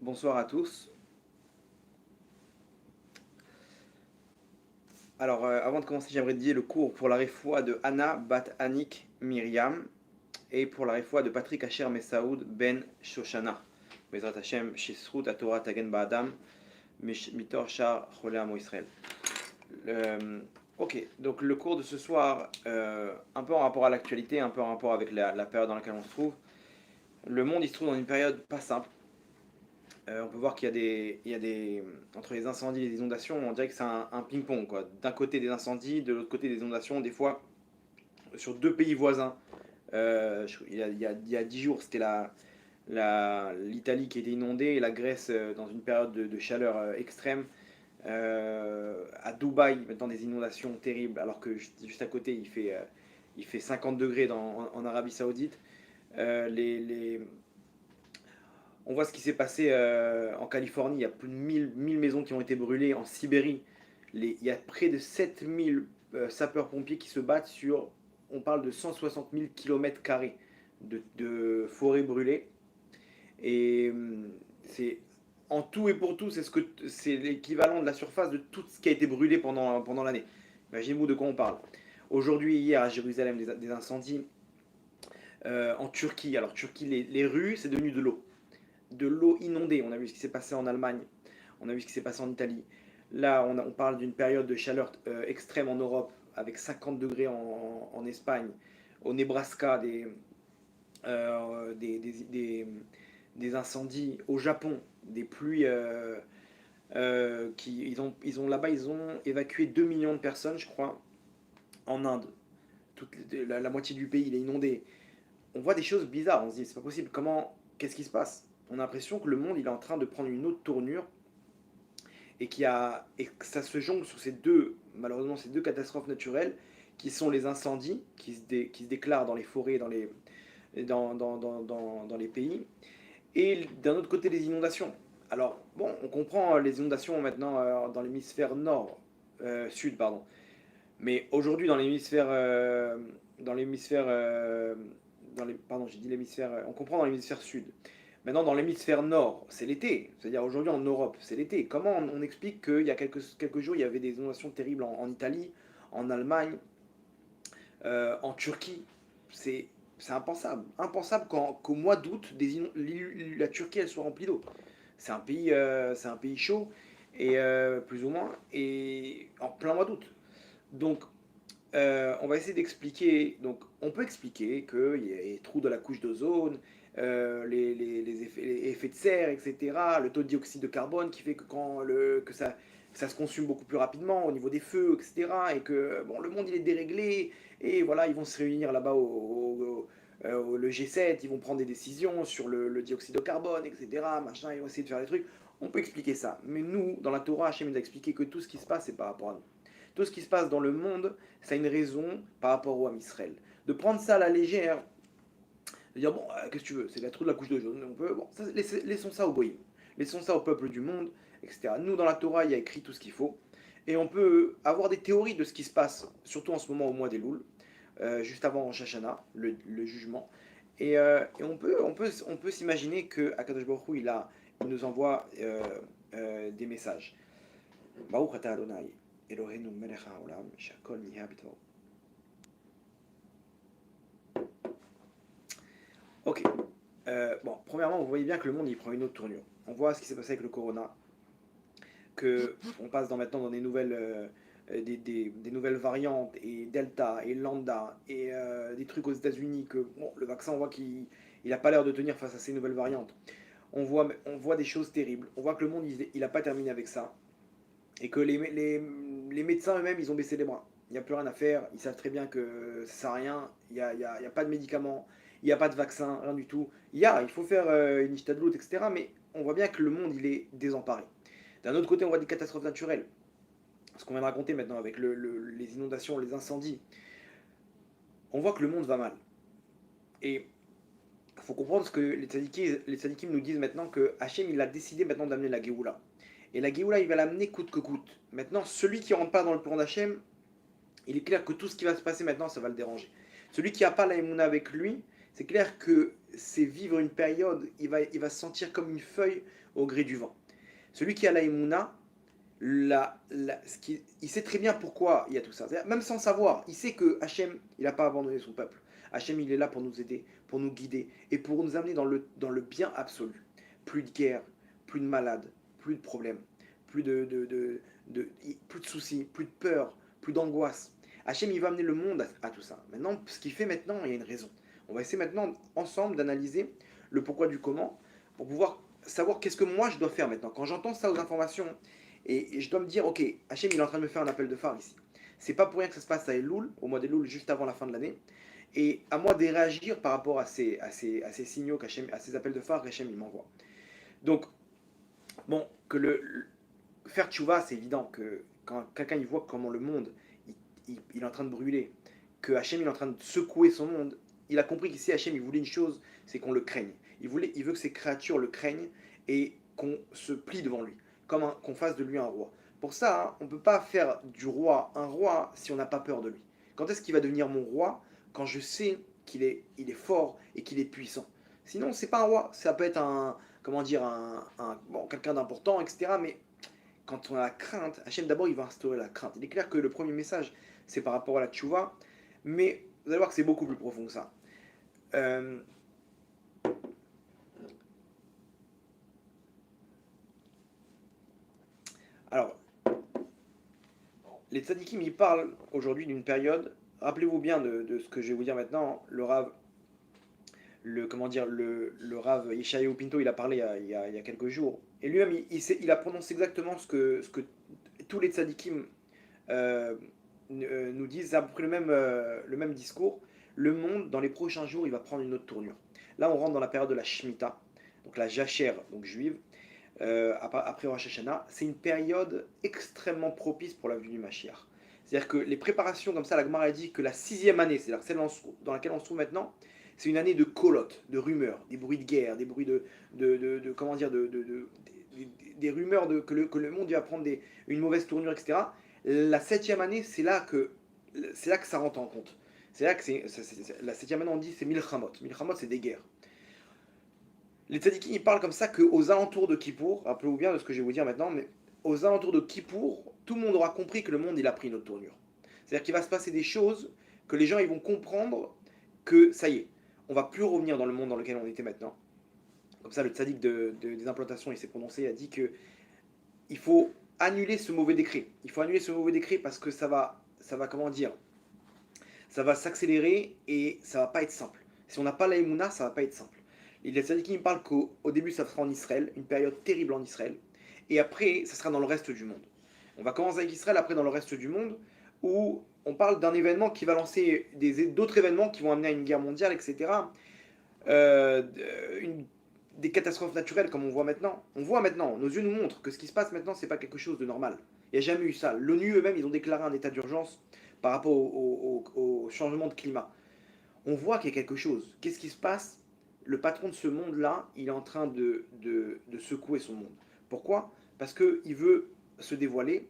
Bonsoir à tous. Alors, avant de commencer, j'aimerais dédier le cours pour la réfoua de Anna Bat Anik Myriam et pour la réfoua de Patrick Asher Messaoud Ben Shoshana. Bezrat Hashem, Shisrut Atorah Tagen Ba'adam, Mitor Shar Cholé Amo Israël. Ok, donc le cours de ce soir, un peu en rapport à l'actualité, un peu en rapport avec la période dans laquelle on se trouve. Le monde, il se trouve dans une période pas simple. On peut voir qu'il y a des, entre les incendies et les inondations, on dirait que c'est un ping-pong, quoi. D'un côté des incendies, de l'autre côté des inondations, des fois sur deux pays voisins. Il y a 10 jours, c'était l'Italie qui était inondée et la Grèce dans une période de chaleur extrême. À Dubaï, maintenant des inondations terribles, alors que juste à côté il fait 50 degrés en Arabie Saoudite. Les, On voit ce qui s'est passé en Californie. Il y a plus de 1000 maisons qui ont été brûlées. En Sibérie, il y a près de 7000 sapeurs-pompiers qui se battent sur, on parle de 160 000 km² de forêt brûlée. Et c'est en tout et pour tout, c'est l'équivalent de la surface de tout ce qui a été brûlé pendant l'année. Imaginez-vous de quoi on parle. Aujourd'hui, hier à Jérusalem, des incendies. En Turquie, alors Turquie, les rues, c'est devenu de l'eau inondée. On a vu ce qui s'est passé en Allemagne, on a vu ce qui s'est passé en Italie. Là, on parle d'une période de chaleur extrême en Europe, avec 50 degrés en Espagne, au Nebraska, des incendies, au Japon, des pluies là-bas, ils ont évacué 2 millions de personnes, je crois, en Inde. La moitié du pays, il est inondé. On voit des choses bizarres, on se dit, c'est pas possible, qu'est-ce qui se passe? On a l'impression que le monde il est en train de prendre une autre tournure et que ça se jongle sur malheureusement ces deux catastrophes naturelles qui sont les incendies qui se déclarent dans les forêts, dans les pays, et d'un autre côté les inondations. Alors bon, on comprend les inondations maintenant dans l'hémisphère sud, pardon. Mais aujourd'hui pardon, j'ai dit l'hémisphère, on comprend dans l'hémisphère sud. Maintenant, dans l'hémisphère nord, c'est l'été. C'est-à-dire aujourd'hui en Europe, c'est l'été. Comment on explique qu'il y a quelques jours, il y avait des inondations terribles en Italie, en Allemagne, en Turquie? C'est impensable. Impensable qu'au mois d'août, la Turquie elle soit remplie d'eau. C'est un pays chaud, et plus ou moins, et en plein mois d'août. Donc, on va essayer d'expliquer. Donc, on peut expliquer qu'il y a des trous dans la couche d'ozone, les effets de serre, etc. Le taux de dioxyde de carbone qui fait que ça se consume beaucoup plus rapidement au niveau des feux, etc. Et que bon, le monde il est déréglé. Et voilà, ils vont se réunir là-bas le G7, ils vont prendre des décisions sur le dioxyde de carbone, etc. Machin, ils vont essayer de faire des trucs. On peut expliquer ça. Mais nous, dans la Torah, Hachem nous a expliqué que tout ce qui se passe, c'est par rapport à nous. Tout ce qui se passe dans le monde, ça a une raison par rapport au Ham Israël. De prendre ça à la légère, de dire, bon, qu'est-ce que tu veux, c'est la trou de la couche de jaune, laissons ça au goyim, laissons ça au peuple du monde, etc. Nous, dans la Torah, il y a écrit tout ce qu'il faut, et on peut avoir des théories de ce qui se passe, surtout en ce moment au mois des Louls, juste avant Rosh Hashanah, le jugement, et on peut s'imaginer que Akadosh Baruch Hu, il nous envoie des messages. Baruch atah Adonai, Eloheinu melech haolam, shakol niha b'tov. Ok. Bon, premièrement, vous voyez bien que le monde il prend une autre tournure. On voit ce qui s'est passé avec le corona, que on passe maintenant dans des nouvelles variantes, et Delta, et Lambda, et des trucs aux États-Unis que bon, le vaccin, on voit qu'il n'a pas l'air de tenir face à ces nouvelles variantes. On voit des choses terribles. On voit que le monde il n'a pas terminé avec ça, et que les médecins eux-mêmes ils ont baissé les bras. Il n'y a plus rien à faire. Ils savent très bien que ça sert à rien. Il y a pas de médicaments. Il n'y a pas de vaccin, rien du tout. Il faut faire une ishtadlout, etc. Mais on voit bien que le monde, il est désemparé. D'un autre côté, on voit des catastrophes naturelles. Ce qu'on vient de raconter maintenant avec les inondations, les incendies. On voit que le monde va mal. Et il faut comprendre ce que les tzadikim nous disent maintenant, que Hachem, il a décidé maintenant d'amener la Géoula. Et la Géoula, il va l'amener coûte que coûte. Maintenant, celui qui ne rentre pas dans le plan d'Hachem, il est clair que tout ce qui va se passer maintenant, ça va le déranger. Celui qui n'a pas la Emouna avec lui, C'est clair que c'est vivre une période, il va se sentir comme une feuille au gré du vent. Celui qui a la Emouna, il sait très bien pourquoi il y a tout ça. Même sans savoir, il sait que Hachem, il n'a pas abandonné son peuple. Hachem, il est là pour nous aider, pour nous guider et pour nous amener dans le bien absolu. Plus de guerre, plus de malades, plus de problèmes, plus plus de soucis, plus de peur, plus d'angoisse. Hachem, il va amener le monde à tout ça. Maintenant, ce qu'il fait maintenant, il y a une raison. On va essayer maintenant, ensemble, d'analyser le pourquoi du comment pour pouvoir savoir qu'est-ce que moi je dois faire maintenant. Quand j'entends ça aux informations, et je dois me dire, ok, Hachem, il est en train de me faire un appel de phare ici. C'est pas pour rien que ça se passe à Elul, au mois d'Elul, juste avant la fin de l'année. Et à moi de réagir par rapport à ces signaux, à ces appels de phare qu'Hachem il m'envoie. Donc, bon, faire tchouva, c'est évident que quand quelqu'un il voit comment le monde il est en train de brûler, que Hachem il est en train de secouer son monde, il a compris qu'ici Hachem il voulait une chose, c'est qu'on le craigne. Il veut que ces créatures le craignent et qu'on se plie devant lui, qu'on fasse de lui un roi. Pour ça, hein, on ne peut pas faire du roi un roi si on n'a pas peur de lui. Quand est-ce qu'il va devenir mon roi? Quand je sais il est fort et qu'il est puissant. Sinon, c'est pas un roi. Ça peut être comment dire, bon, quelqu'un d'important, etc. Mais quand on a la crainte, Hachem d'abord il va instaurer la crainte. Il est clair que le premier message c'est par rapport à la tchouva, mais vous allez voir que c'est beaucoup plus profond que ça. Euh, alors, les tzadikim ils parlent aujourd'hui d'une période. Rappelez-vous bien de ce que je vais vous dire maintenant. Le Rav, comment dire, le Rav Yeshayahu Pinto, il a parlé il y a quelques jours. Et lui-même, il a prononcé exactement ce que tous les tzadikim nous disent à peu près le même discours. Le monde, dans les prochains jours, il va prendre une autre tournure. Là, on rentre dans la période de la Shemitah, donc la jachère, donc juive, après Rosh Hashanah. C'est une période extrêmement propice pour la venue du Mashiach. C'est-à-dire que les préparations, comme ça, la Gemara dit que la 6e année, c'est-à-dire celle dans laquelle on se trouve maintenant, c'est une année de colottes, de rumeurs, des bruits de guerre, des bruits comment dire, des rumeurs que le monde va prendre une mauvaise tournure, etc. La 7e année, c'est là que ça rentre en compte. C'est là que la 7e année, on dit c'est Milchamot. Milchamot, c'est des guerres. Les tzadikim, ils parlent comme ça qu'aux alentours de Kippour, rappelez-vous bien de ce que je vais vous dire maintenant, mais aux alentours de Kippour, tout le monde aura compris que le monde, il a pris une autre tournure. C'est-à-dire qu'il va se passer des choses que les gens, ils vont comprendre que ça y est, on va plus revenir dans le monde dans lequel on était maintenant. Comme ça, le tzaddik des implantations, il s'est prononcé, il a dit que il faut annuler ce mauvais décret. Il faut annuler ce mauvais décret parce que comment dire, ça va s'accélérer et ça va pas être simple. Si on n'a pas la Emouna, ça va pas être simple. Les tzadikim parlent qu'au début, ça sera en Israël, une période terrible en Israël, et après, ça sera dans le reste du monde. On va commencer avec Israël, après dans le reste du monde, où on parle d'un événement qui va lancer d'autres événements qui vont amener à une guerre mondiale, etc. Euh, des catastrophes naturelles comme on voit maintenant. On voit maintenant, nos yeux nous montrent que ce qui se passe maintenant, c'est pas quelque chose de normal. Il n'y a jamais eu ça. L'ONU eux-mêmes, ils ont déclaré un état d'urgence par rapport au changement de climat. On voit qu'il y a quelque chose. Qu'est-ce qui se passe? Le patron de ce monde-là, il est en train de secouer son monde. Pourquoi? Parce qu'il veut se dévoiler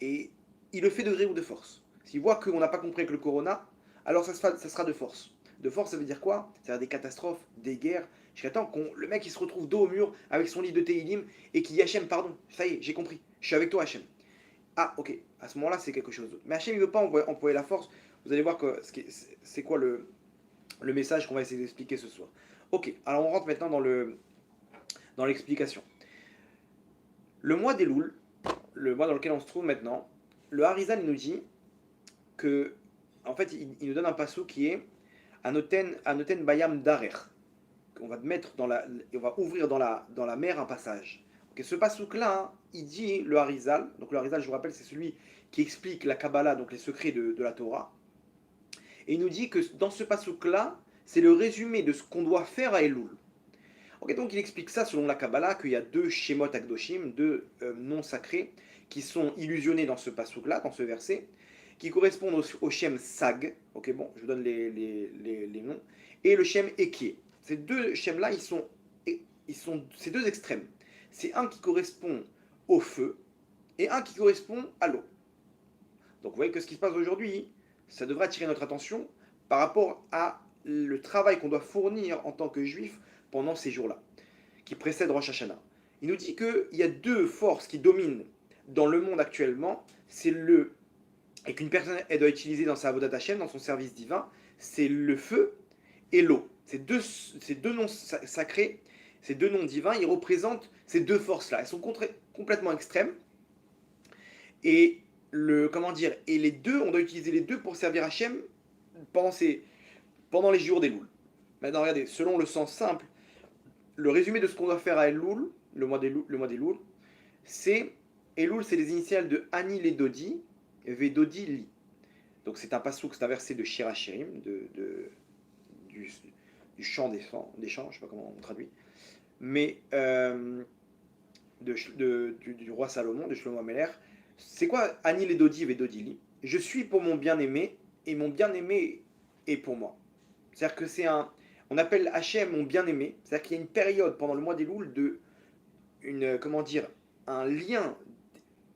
et il le fait de gré ou de force. S'il voit qu'on n'a pas compris avec le corona, alors ça sera de force. De force, ça veut dire quoi? Ça veut dire des catastrophes, des guerres. Jusqu'à temps le mec il se retrouve dos au mur avec son lit de Tehillim et qui dit Hachem, pardon, ça y est, j'ai compris, je suis avec toi Hachem. Ah, ok, à ce moment-là, c'est quelque chose d'autre. Mais Hachem, il ne veut pas employer la force. Vous allez voir que c'est quoi le message qu'on va essayer d'expliquer ce soir. Ok, alors on rentre maintenant dans l'explication. Le mois d'Elul, le mois dans lequel on se trouve maintenant, le Harizal nous dit que, en fait, il nous donne un passou qui est Anoten Bayam Darer. On va mettre on va ouvrir dans la mer un passage. Okay, ce passouk-là, hein, il dit le Harizal. Donc le Harizal, je vous rappelle, c'est celui qui explique la Kabbalah, donc les secrets de la Torah. Et il nous dit que dans ce passouk-là, c'est le résumé de ce qu'on doit faire à Elul. Okay, donc il explique ça selon la Kabbalah, qu'il y a deux Shemot Akdoshim, deux noms sacrés, qui sont illusionnés dans ce passouk-là, dans ce verset, qui correspondent au Shem Sag. Ok, bon, je vous donne les noms. Et le Shem Ekie. Ces deux Shems-là, c'est deux extrêmes. C'est un qui correspond au feu et un qui correspond à l'eau. Donc vous voyez que ce qui se passe aujourd'hui, ça devrait attirer notre attention par rapport à le travail qu'on doit fournir en tant que juif pendant ces jours-là, qui précèdent Rosh Hashanah. Il nous dit qu'il y a deux forces qui dominent dans le monde actuellement, et qu'une personne elle doit utiliser dans sa Avodat Hashem, dans son service divin, c'est le feu et l'eau. Ces deux noms sacrés, ces deux noms divins, ils représentent ces deux forces-là. Elles sont complètement extrêmes. Et comment dire, et les deux, on doit utiliser les deux pour servir Hachem pendant les jours des Louls. Maintenant, regardez, selon le sens simple, le résumé de ce qu'on doit faire à Elul, le mois des Louls, c'est Elul, c'est les initiales de Ani les Dodi, Vedodi Li. Donc c'est un passouk, c'est un verset de Shir HaShirim, du chant des chants, je ne sais pas comment on traduit, mais du roi Salomon, de Shlomo Ameler. C'est quoi Ani les Dodi, Vedodi Li? Je suis pour mon bien-aimé, et mon bien-aimé est pour moi. C'est-à-dire que on appelle Hachem mon bien-aimé, c'est-à-dire qu'il y a une période pendant le mois des Louls comment dire, un lien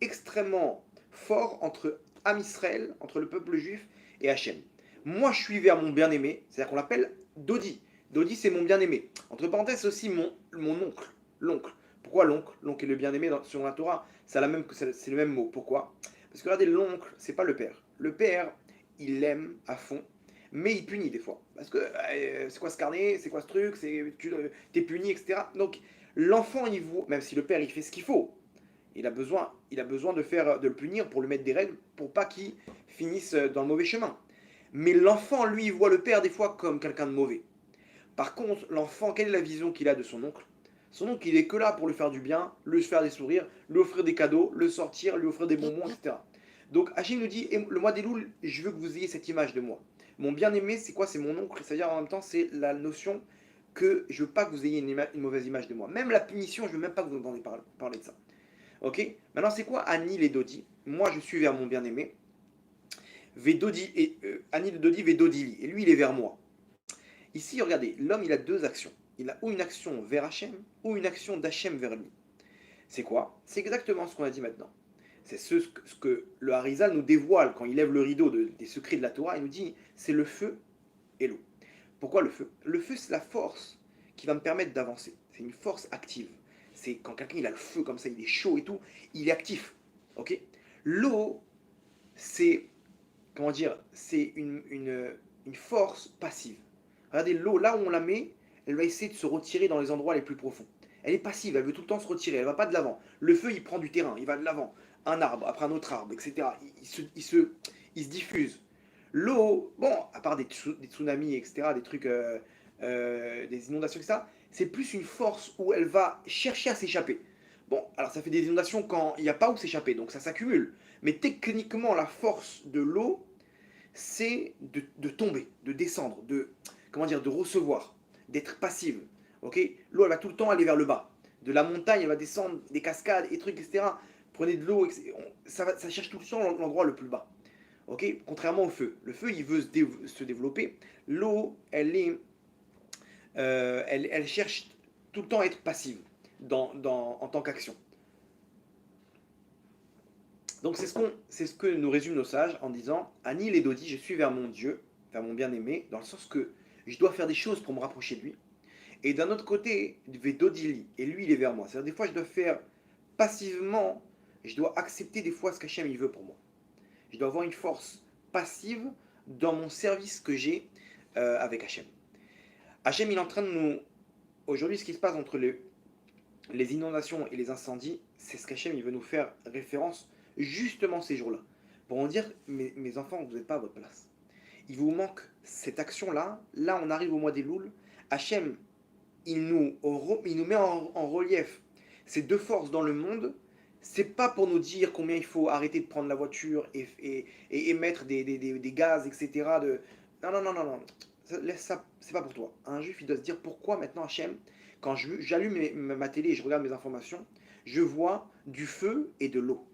extrêmement fort entre Am Israël, entre le peuple juif et Hachem. Moi, je suis vers mon bien-aimé, c'est-à-dire qu'on l'appelle Dodi. Dodi, c'est mon bien-aimé. Entre parenthèses, c'est aussi mon oncle, l'oncle. Pourquoi l'oncle? L'oncle est le bien-aimé selon la Torah, c'est le même mot. Pourquoi? Parce que regardez, l'oncle, c'est pas le père. Le père, il l'aime à fond, mais il punit des fois. Parce que c'est quoi ce carnet? C'est quoi ce truc? T'es puni, etc. Donc, l'enfant, il voit, même si le père, il fait ce qu'il faut, il a besoin de le punir pour lui mettre des règles pour pas qu'il finisse dans le mauvais chemin. Mais l'enfant, lui, il voit le père des fois comme quelqu'un de mauvais. Par contre, l'enfant, quelle est la vision qu'il a de son oncle? Son oncle, il est que là pour lui faire du bien, lui faire des sourires, lui offrir des cadeaux, le sortir, lui offrir des bonbons, etc. Donc Hachim nous dit, le mois des Louls, je veux que vous ayez cette image de moi. Mon bien-aimé, c'est quoi? C'est mon oncle. C'est-à-dire en même temps, c'est la notion que je veux pas que vous ayez une mauvaise image de moi. Même la punition, je veux même pas que vous entendiez parler de ça. Ok? Maintenant, c'est quoi Ani les Dodi? Moi, je suis vers mon bien-aimé. Ani le Dodi Vedodili. Et lui, il est vers moi. Ici, regardez, l'homme, il a deux actions. Il a ou une action vers Hachem, ou une action d'Hachem vers lui. C'est quoi? C'est exactement ce qu'on a dit maintenant. C'est ce que le Harizal nous dévoile quand il lève le rideau des secrets de la Torah. Il nous dit, c'est le feu et l'eau. Pourquoi le feu? Le feu, c'est la force qui va me permettre d'avancer. C'est une force active. C'est quand quelqu'un il a le feu comme ça, il est chaud et tout, il est actif. Ok? L'eau, c'est, comment dire, c'est une force passive. Regardez, l'eau, là où on la met, elle va essayer de se retirer dans les endroits les plus profonds. Elle est passive, elle veut tout le temps se retirer, elle ne va pas de l'avant. Le feu, il prend du terrain, il va de l'avant. Un arbre, après un autre arbre, etc. Il se diffuse. L'eau, bon, à part des tsunamis, etc., des trucs, des inondations, etc., c'est plus une force où elle va chercher à s'échapper. Bon, alors ça fait des inondations quand il n'y a pas où s'échapper, donc ça s'accumule. Mais techniquement, la force de l'eau, c'est de tomber, de descendre, comment dire, de recevoir, d'être passive. Ok? L'eau, elle va tout le temps aller vers le bas. De la montagne, elle va descendre, des cascades, et trucs, etc. Prenez de l'eau, ça cherche tout le temps l'endroit le plus bas. Ok? Contrairement au feu. Le feu, il veut se développer. L'eau, elle cherche tout le temps à être passive en tant qu'action. Donc c'est ce que nous résument nos sages en disant Ani les Dodi, je suis vers mon Dieu, vers mon bien-aimé, dans le sens que je dois faire des choses pour me rapprocher de lui. Et d'un autre côté, Vedodili, et lui il est vers moi. C'est-à-dire des fois je dois faire passivement, je dois accepter des fois ce qu'Hachem il veut pour moi. Je dois avoir une force passive dans mon service que j'ai avec Hachem. Hachem il est en train de nous... Aujourd'hui ce qui se passe entre les inondations et les incendies, c'est ce qu'Hachem il veut nous faire référence justement ces jours-là. Pour en dire, mes enfants, vous n'êtes pas à votre place. Il vous manque cette action-là. Là, on arrive au mois des Louls. Hachem, il nous met en relief ces deux forces dans le monde. C'est pas pour nous dire combien il faut arrêter de prendre la voiture et émettre des gaz, etc. Non, non, non, non, non. Laisse ça, c'est pas pour toi. Un juif, il doit se dire pourquoi maintenant Hachem, quand j'allume ma télé et je regarde mes informations, je vois du feu et de l'eau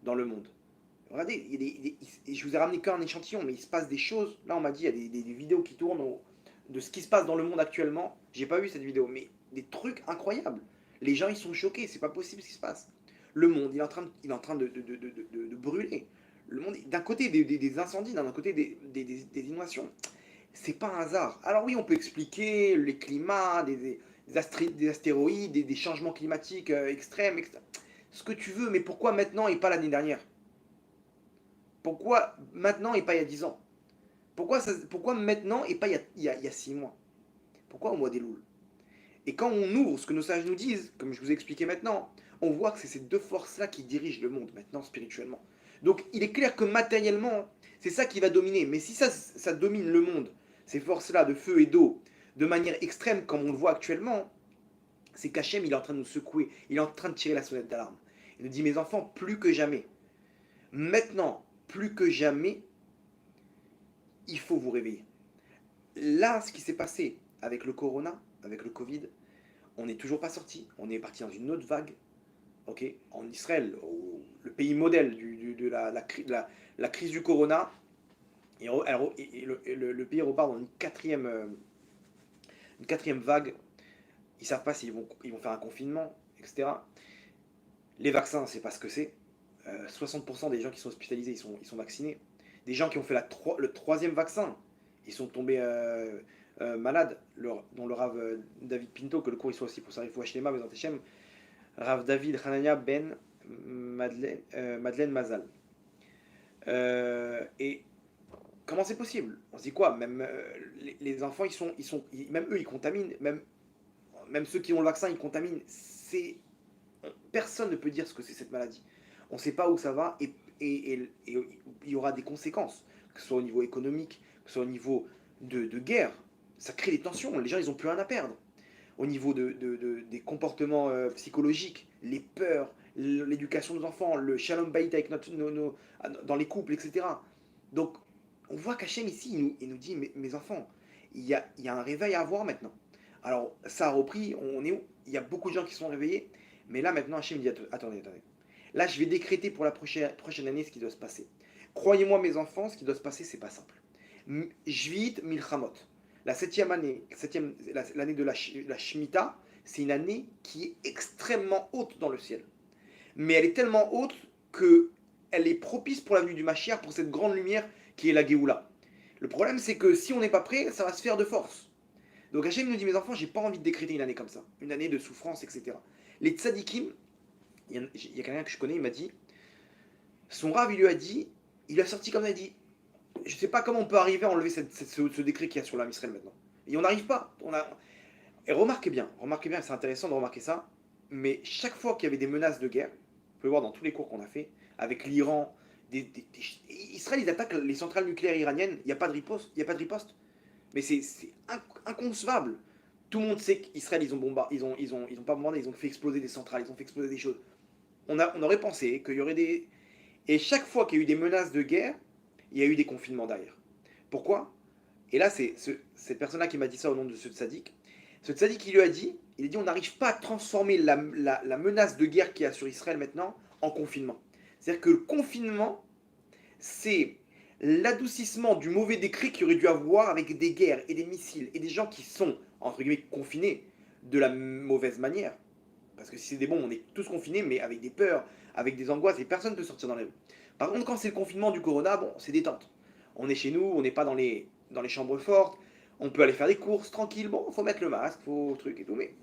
dans le monde. Regardez, je vous ai ramené qu'un échantillon, mais il se passe des choses. Là, on m'a dit, il y a des vidéos qui tournent de ce qui se passe dans le monde actuellement. J'ai pas vu cette vidéo, mais des trucs incroyables. Les gens, ils sont choqués, c'est pas possible ce qui se passe. Le monde, il est en train de brûler. Le monde, d'un côté, des incendies, d'un côté, des inondations. C'est pas un hasard. Alors oui, on peut expliquer les climats, des astéroïdes, des changements climatiques extrêmes, ce que tu veux, mais pourquoi maintenant et pas l'année dernière? Pourquoi maintenant et pas il y a 10 ans? Pourquoi maintenant et pas il y a 6 mois? Pourquoi au mois d'Elul? Et quand on ouvre ce que nos sages nous disent, comme je vous ai expliqué maintenant, on voit que c'est ces deux forces-là qui dirigent le monde maintenant spirituellement. Donc il est clair que matériellement, c'est ça qui va dominer. Mais si ça domine le monde, ces forces-là de feu et d'eau, de manière extrême comme on le voit actuellement, c'est qu'Hachem il est en train de nous secouer, il est en train de tirer la sonnette d'alarme. Il nous dit mes enfants, plus que jamais, maintenant, plus que jamais, il faut vous réveiller. Là, ce qui s'est passé avec le corona, avec le Covid, on n'est toujours pas sorti, on est parti dans une autre vague. Ok, en Israël, le pays modèle de la crise du corona, le pays repart dans une quatrième vague. Ils ne savent pas s'ils vont faire un confinement, etc. Les vaccins, c'est pas ce que c'est. 60% des gens qui sont hospitalisés, ils sont vaccinés. Des gens qui ont fait le troisième vaccin, ils sont tombés malades, dont le Rav David Pinto, que le cours il soit aussi pour Sarif Washlema, Bezant Hashem, Rav David Hanania Ben Madeleine Mazal. Et comment c'est possible? On se dit quoi? Même les enfants, même eux, ils contaminent. Même ceux qui ont le vaccin, ils contaminent. Personne ne peut dire ce que c'est cette maladie. On ne sait pas où ça va et il y aura des conséquences, que ce soit au niveau économique, que ce soit au niveau de guerre. Ça crée des tensions. Les gens, ils n'ont plus rien à perdre. Au niveau des comportements psychologiques, les peurs, l'éducation des enfants, le shalom bayit avec dans les couples, etc. Donc, on voit qu'Hachem ici, il nous dit, mes enfants, il y a un réveil à avoir maintenant. Alors, ça a repris, on est où? Il y a beaucoup de gens qui sont réveillés, mais là maintenant, Hachem dit, attendez. Là, je vais décréter pour la prochaine année ce qui doit se passer. Croyez-moi, mes enfants, ce qui doit se passer, c'est pas simple. Jvit Milchamot. La septième année, l'année de la Shemitah, c'est une année qui est extrêmement haute dans le ciel. Mais elle est tellement haute qu'elle est propice pour la venue du Mashiach, pour cette grande lumière qui est la Géoula. Le problème, c'est que si on n'est pas prêt, ça va se faire de force. Donc Hachem nous dit, mes enfants, j'ai pas envie de décréter une année comme ça, une année de souffrance, etc. Les tzadikim, il y a quelqu'un que je connais, il m'a dit, son rave, il lui a dit, il a sorti comme ça, il a dit, je sais pas comment on peut arriver à enlever ce décret qu'il y a sur l'âme Israël maintenant. Et on n'arrive pas. Et remarquez bien, c'est intéressant de remarquer ça, mais chaque fois qu'il y avait des menaces de guerre, vous pouvez voir dans tous les cours qu'on a fait, avec l'Iran, Israël, ils attaquent les centrales nucléaires iraniennes, il n'y a pas de riposte. Mais c'est inconcevable. Tout le monde sait qu'Israël, ils ont bombardé, ils ont pas bombardé, ils ont fait exploser des centrales, ils ont fait exploser des choses. On aurait pensé qu'il y aurait des... Et chaque fois qu'il y a eu des menaces de guerre, il y a eu des confinements derrière. Pourquoi? Et là, c'est cette personne-là qui m'a dit ça au nom de ce tzaddik. Ce tzaddik, il a dit on n'arrive pas à transformer la menace de guerre qu'il y a sur Israël maintenant en confinement. C'est-à-dire que le confinement, c'est l'adoucissement du mauvais décret qu'il aurait dû avoir avec des guerres et des missiles et des gens qui sont, entre guillemets, confinés de la mauvaise manière. Parce que si c'est des bombes, on est tous confinés, mais avec des peurs, avec des angoisses, et personne ne peut sortir dans les rues. Par contre, quand c'est le confinement du corona, bon, c'est détente. On est chez nous, on n'est pas dans les chambres fortes, on peut aller faire des courses tranquille, bon, faut mettre le masque, faut truc et tout, mais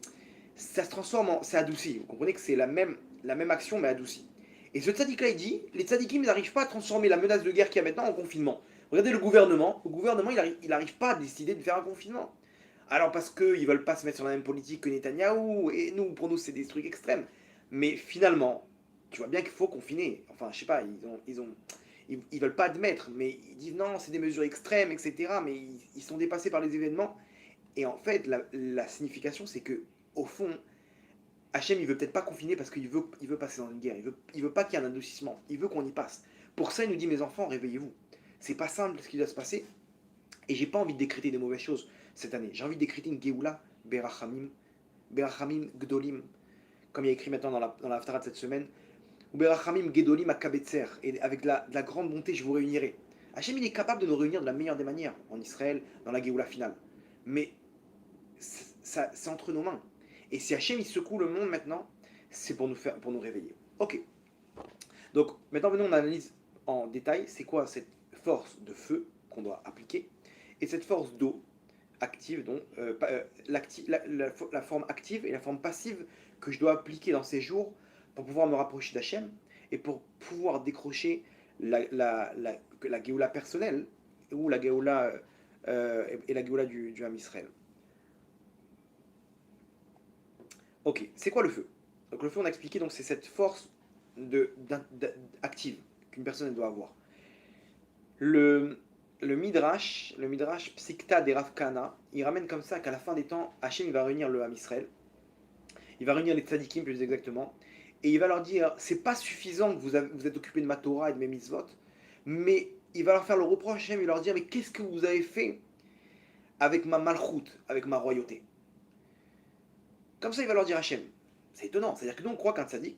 ça se transforme c'est adouci. Vous comprenez que c'est la même action, mais adoucie. Et ce tzaddik-là, il dit, les tzaddikim, ils n'arrivent pas à transformer la menace de guerre qu'il y a maintenant en confinement. Regardez le gouvernement, il n'arrive pas à décider de faire un confinement. Alors parce qu'ils ne veulent pas se mettre sur la même politique que Netanyahou, et nous, pour nous, c'est des trucs extrêmes. Mais finalement, tu vois bien qu'il faut confiner. Enfin, je sais pas, ils veulent pas admettre, mais ils disent non, c'est des mesures extrêmes, etc. Mais ils sont dépassés par les événements. Et en fait, la signification, c'est que, au fond, Hachem, il veut peut-être pas confiner parce qu'il veut passer dans une guerre. Il veut pas qu'il y ait un adoucissement. Il veut qu'on y passe. Pour ça, il nous dit, mes enfants, réveillez-vous. C'est pas simple ce qui doit se passer. Et j'ai pas envie de décréter des mauvaises choses cette année. J'ai envie de décréter une Géoula, Berachamim Gdolim, comme il y a écrit maintenant dans la Haftarah de cette semaine, ou Berachamim Gedolim Akabetzer, et avec de la grande bonté, je vous réunirai. Hachem, il est capable de nous réunir de la meilleure des manières, en Israël, dans la Géoula finale. Mais c'est entre nos mains. Et si Hachem, il secoue le monde maintenant, c'est pour nous réveiller. Ok. Donc, maintenant, venons, on analyse en détail, c'est quoi cette force de feu qu'on doit appliquer. et cette force d'eau active, donc la forme active et la forme passive que je dois appliquer dans ces jours pour pouvoir me rapprocher d'Hachem et pour pouvoir décrocher la Géoula personnelle ou la Géoula et la Géoula du Ham Israël. Ok, c'est quoi le feu? Donc le feu, on a expliqué, donc c'est cette force active qu'une personne doit avoir. Le, le Midrash Psikta des Rav Kana, il ramène comme ça qu'à la fin des temps, Hachem il va réunir le Ham Israël, il va réunir les tzadikim plus exactement, et il va leur dire c'est pas suffisant que vous êtes occupés de ma Torah et de mes mitzvot, mais il va leur faire le reproche, Hachem, il va leur dire mais qu'est-ce que vous avez fait avec ma malchoute, avec ma royauté? Comme ça, il va leur dire Hachem. C'est étonnant, c'est-à-dire que nous on croit qu'un tzadik,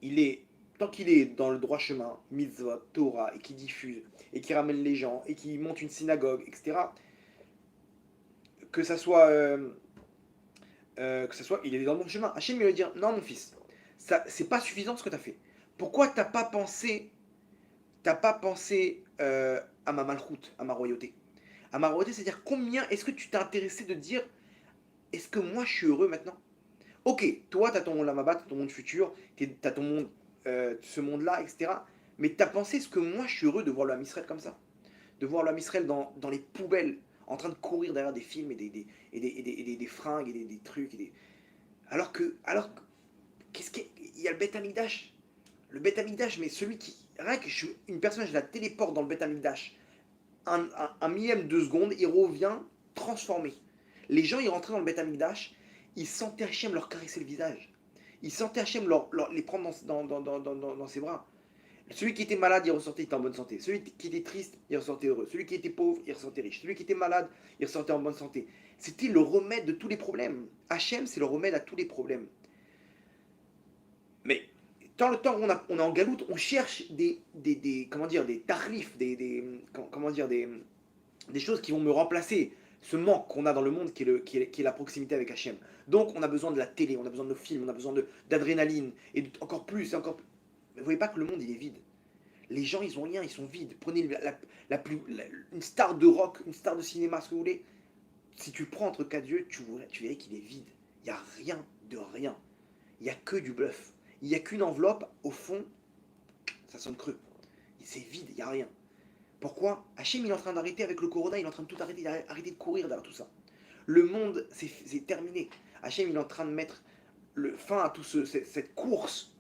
il est, tant qu'il est dans le droit chemin, mitzvot, Torah, et qui diffuse, et qui ramène les gens, et qui monte une synagogue, etc., que ça soit, il est dans le bon chemin. Hachem, il va lui dire, non mon fils, ça, c'est pas suffisant ce que tu as fait. Pourquoi t'as pas pensé à ma malchoute, à ma royauté? À ma royauté, c'est-à-dire combien est-ce que tu t'es intéressé de dire, est-ce que moi je suis heureux maintenant? Ok, toi, tu as ton monde Lamaba, tu as ton monde futur, tu as ton monde, ce monde-là, etc. Mais tu as pensé ce que moi, je suis heureux de voir le Ham Israël comme ça. De voir le Ham Israël dans les poubelles, en train de courir derrière des films et des fringues et des trucs. Alors que qu'est-ce qu'il y a le Beth Amikdash. Le Beth Amikdash, mais celui qui. Rien que une personne, je la téléporte dans le Beth Amikdash, un millième de seconde, il revient transformé. Les gens, ils rentraient dans le Beth Amikdash, ils sentaient Hachem leur caresser le visage. Ils sentaient Hachem les prendre dans ses bras. Celui qui était malade, il ressortait, il était en bonne santé. Celui qui était triste, il ressortait heureux. Celui qui était pauvre, il ressortait riche. Celui qui était malade, il ressortait en bonne santé. C'était le remède de tous les problèmes. Hachem, c'est le remède à tous les problèmes. Mais dans le temps où on est en galoute, on cherche comment dire, des tarifs, comment dire, des choses qui vont me remplacer ce manque qu'on a dans le monde qui est la proximité avec Hachem. Donc on a besoin de la télé, on a besoin de nos films, on a besoin d'adrénaline, et encore plus, et encore plus. Mais vous voyez pas que le monde il est vide. Les gens ils ont rien, ils sont vides. Prenez une star de rock, une star de cinéma, ce que vous voulez. Si tu prends entre quatre yeux, tu verrais qu'il est vide. Il n'y a rien de rien. Il n'y a que du bluff. Il n'y a qu'une enveloppe, au fond, ça sonne creux. C'est vide, il n'y a rien. Pourquoi? Hachem, il est en train d'arrêter avec le corona, il est en train de tout arrêter, arrêter de courir derrière tout ça. Le monde, c'est terminé. Hachem, il est en train de mettre le fin à toute cette course